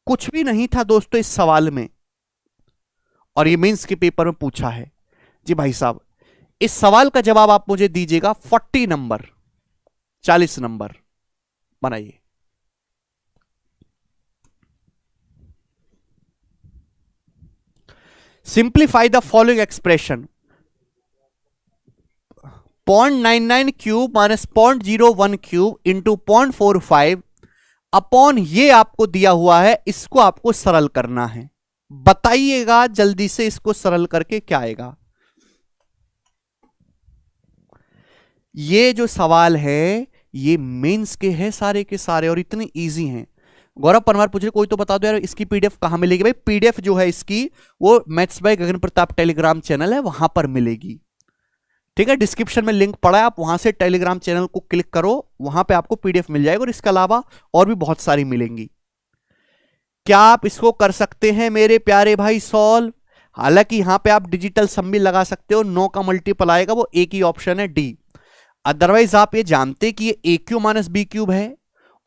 कुछ भी नहीं था दोस्तों इस सवाल में, और ये मेंस के पेपर में पूछा है। जी भाई साहब, इस सवाल का जवाब आप मुझे दीजिएगा 40 नंबर, 40 नंबर बनाइए। Simplify the following expression, 0.99 cube minus 0.01 cube into 0.45 upon ये आपको दिया हुआ है, इसको आपको सरल करना है। बताइएगा जल्दी से इसको सरल करके क्या आएगा। ये जो सवाल है ये मेंस के हैं सारे के सारे, और इतने इजी हैं। गौरव परमार पूछ रहे कोई तो बता दो यार इसकी पीडीएफ कहां मिलेगी। भाई पीडीएफ जो है इसकी वो maths by Gagan Pratap Telegram channel है, वहां पर मिलेगी। ठीक है, डिस्क्रिप्शन में लिंक पड़ा है, आप वहां से टेलीग्राम चैनल को क्लिक करो, वहां पे आपको पीडीएफ मिल जाएगा। और इसके अलावा और भी बहुत सारी मिलेंगी। क्या आप इसको कर सकते हैं मेरे प्यारे भाई सॉल्व? हालांकि यहां पे आप डिजिटल सम भी लगा सकते हो, 9 का मल्टीपल आएगा, वो एक ही ऑप्शन है डी। अदरवाइज आप ये जानते कि ये A cube minus B cube है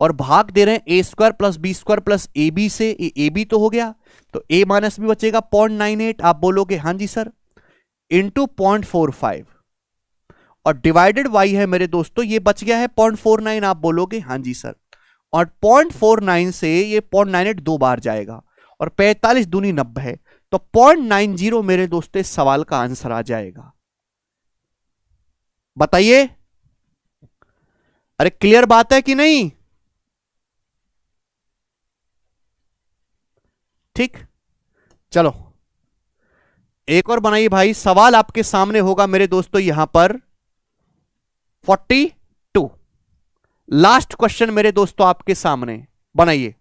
और भाग दे रहे हैं A square plus B square plus A B से, ए बी तो हो गया, तो ए माइनस बी बचेगा 0.98, आप बोलोगे हाँ जी सर, इंटू 0.45 और डिवाइडेड वाई है मेरे दोस्तों, ये बच गया है 0.49, आप बोलोगे हाँ जी सर। और 0.49 से ये 0.98 दो बार जाएगा और 45 दूनी 90 है, तो 0.90 मेरे दोस्तों इस सवाल का आंसर आ जाएगा। बताइए, अरे क्लियर बात है कि नहीं? ठीक, चलो एक और बनाइए भाई। सवाल आपके सामने होगा मेरे दोस्तों यहां पर 42, लास्ट क्वेश्चन मेरे दोस्तों आपके सामने, बनाइए।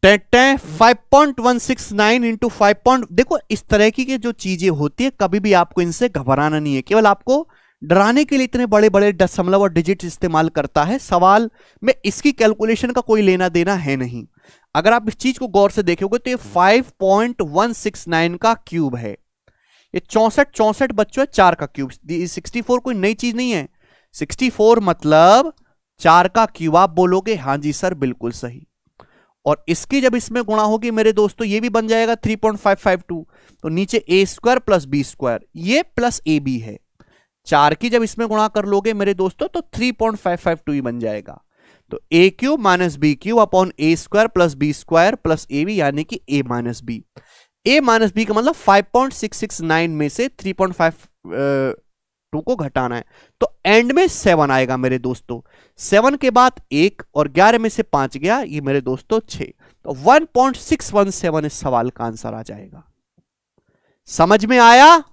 टें 5.169 इंटू 5. देखो इस तरह की जो चीजें होती है कभी भी आपको इनसे घबराना नहीं है, केवल आपको डराने के लिए इतने बड़े बड़े दशमलव और डिजिट इस्तेमाल करता है। सवाल में इसकी कैलकुलेशन का कोई लेना देना है नहीं। अगर आप इस चीज को गौर से देखोगे तो ये 5.169 का क्यूब है, ये 64 बच्चों है 4 का क्यूब। 64 कोई नई चीज नहीं है, 64 मतलब 4 का क्यूब। आप बोलोगे हाँ जी सर बिल्कुल सही। और इसकी जब इसमें गुणा होगी मेरे दोस्तों ये भी बन जाएगा 3.552, तो नीचे A square plus B square, ये प्लस ए बी है। 4 की जब इसमें गुणा कर लोगे मेरे दोस्तों तो 3.552 ही बन जाएगा। तो A cube minus B cube upon A square plus B square plus A B, यानी कि A minus B. A minus B का मतलब 5.669 में से 3.52 को घटाना है, तो एंड में 7 आएगा मेरे दोस्तों। 7 के बाद 1 और 11 में से 5 गया, ये मेरे दोस्तों 6, तो 1.617 इस सवाल का आंसर आ जाएगा। समझ में आया?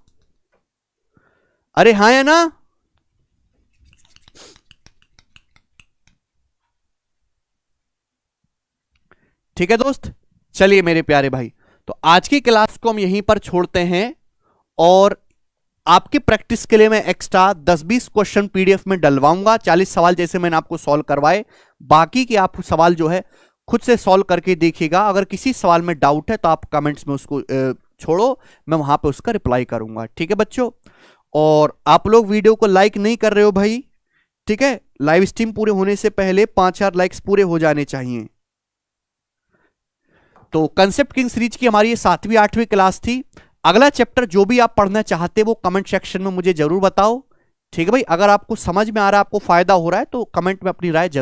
अरे हाँ या ना? ठीक है दोस्त, चलिए मेरे प्यारे भाई, तो आज की क्लास को हम यहीं पर छोड़ते हैं। और आपकी प्रैक्टिस के लिए मैं एक्स्ट्रा 10-20 क्वेश्चन पीडीएफ में डलवाऊंगा, 40 सवाल जैसे मैंने आपको सॉल्व करवाए। बाकी के आप सवाल जो है खुद से सॉल्व करके देखिएगा। अगर किसी सवाल में डाउट है तो आप कमेंट्स में उसको छोड़ो, मैं वहां पे उसका रिप्लाई करूंगा। ठीक है बच्चों, और आप लोग वीडियो को लाइक नहीं कर रहे हो भाई, ठीक है, लाइव स्ट्रीम पूरे होने से पहले 5-4 लाइक्स पूरे हो जाने चाहिए। तो कंसेप्ट किंग सीरीज की हमारी ये 7वीं 8वीं क्लास थी। अगला चैप्टर जो भी आप पढ़ना चाहते हो वो कमेंट सेक्शन में मुझे जरूर बताओ। ठीक है भाई, अगर आपको समझ में आ रहा है, आपको फायदा हो रहा है, तो कमेंट में अपनी राय जरूर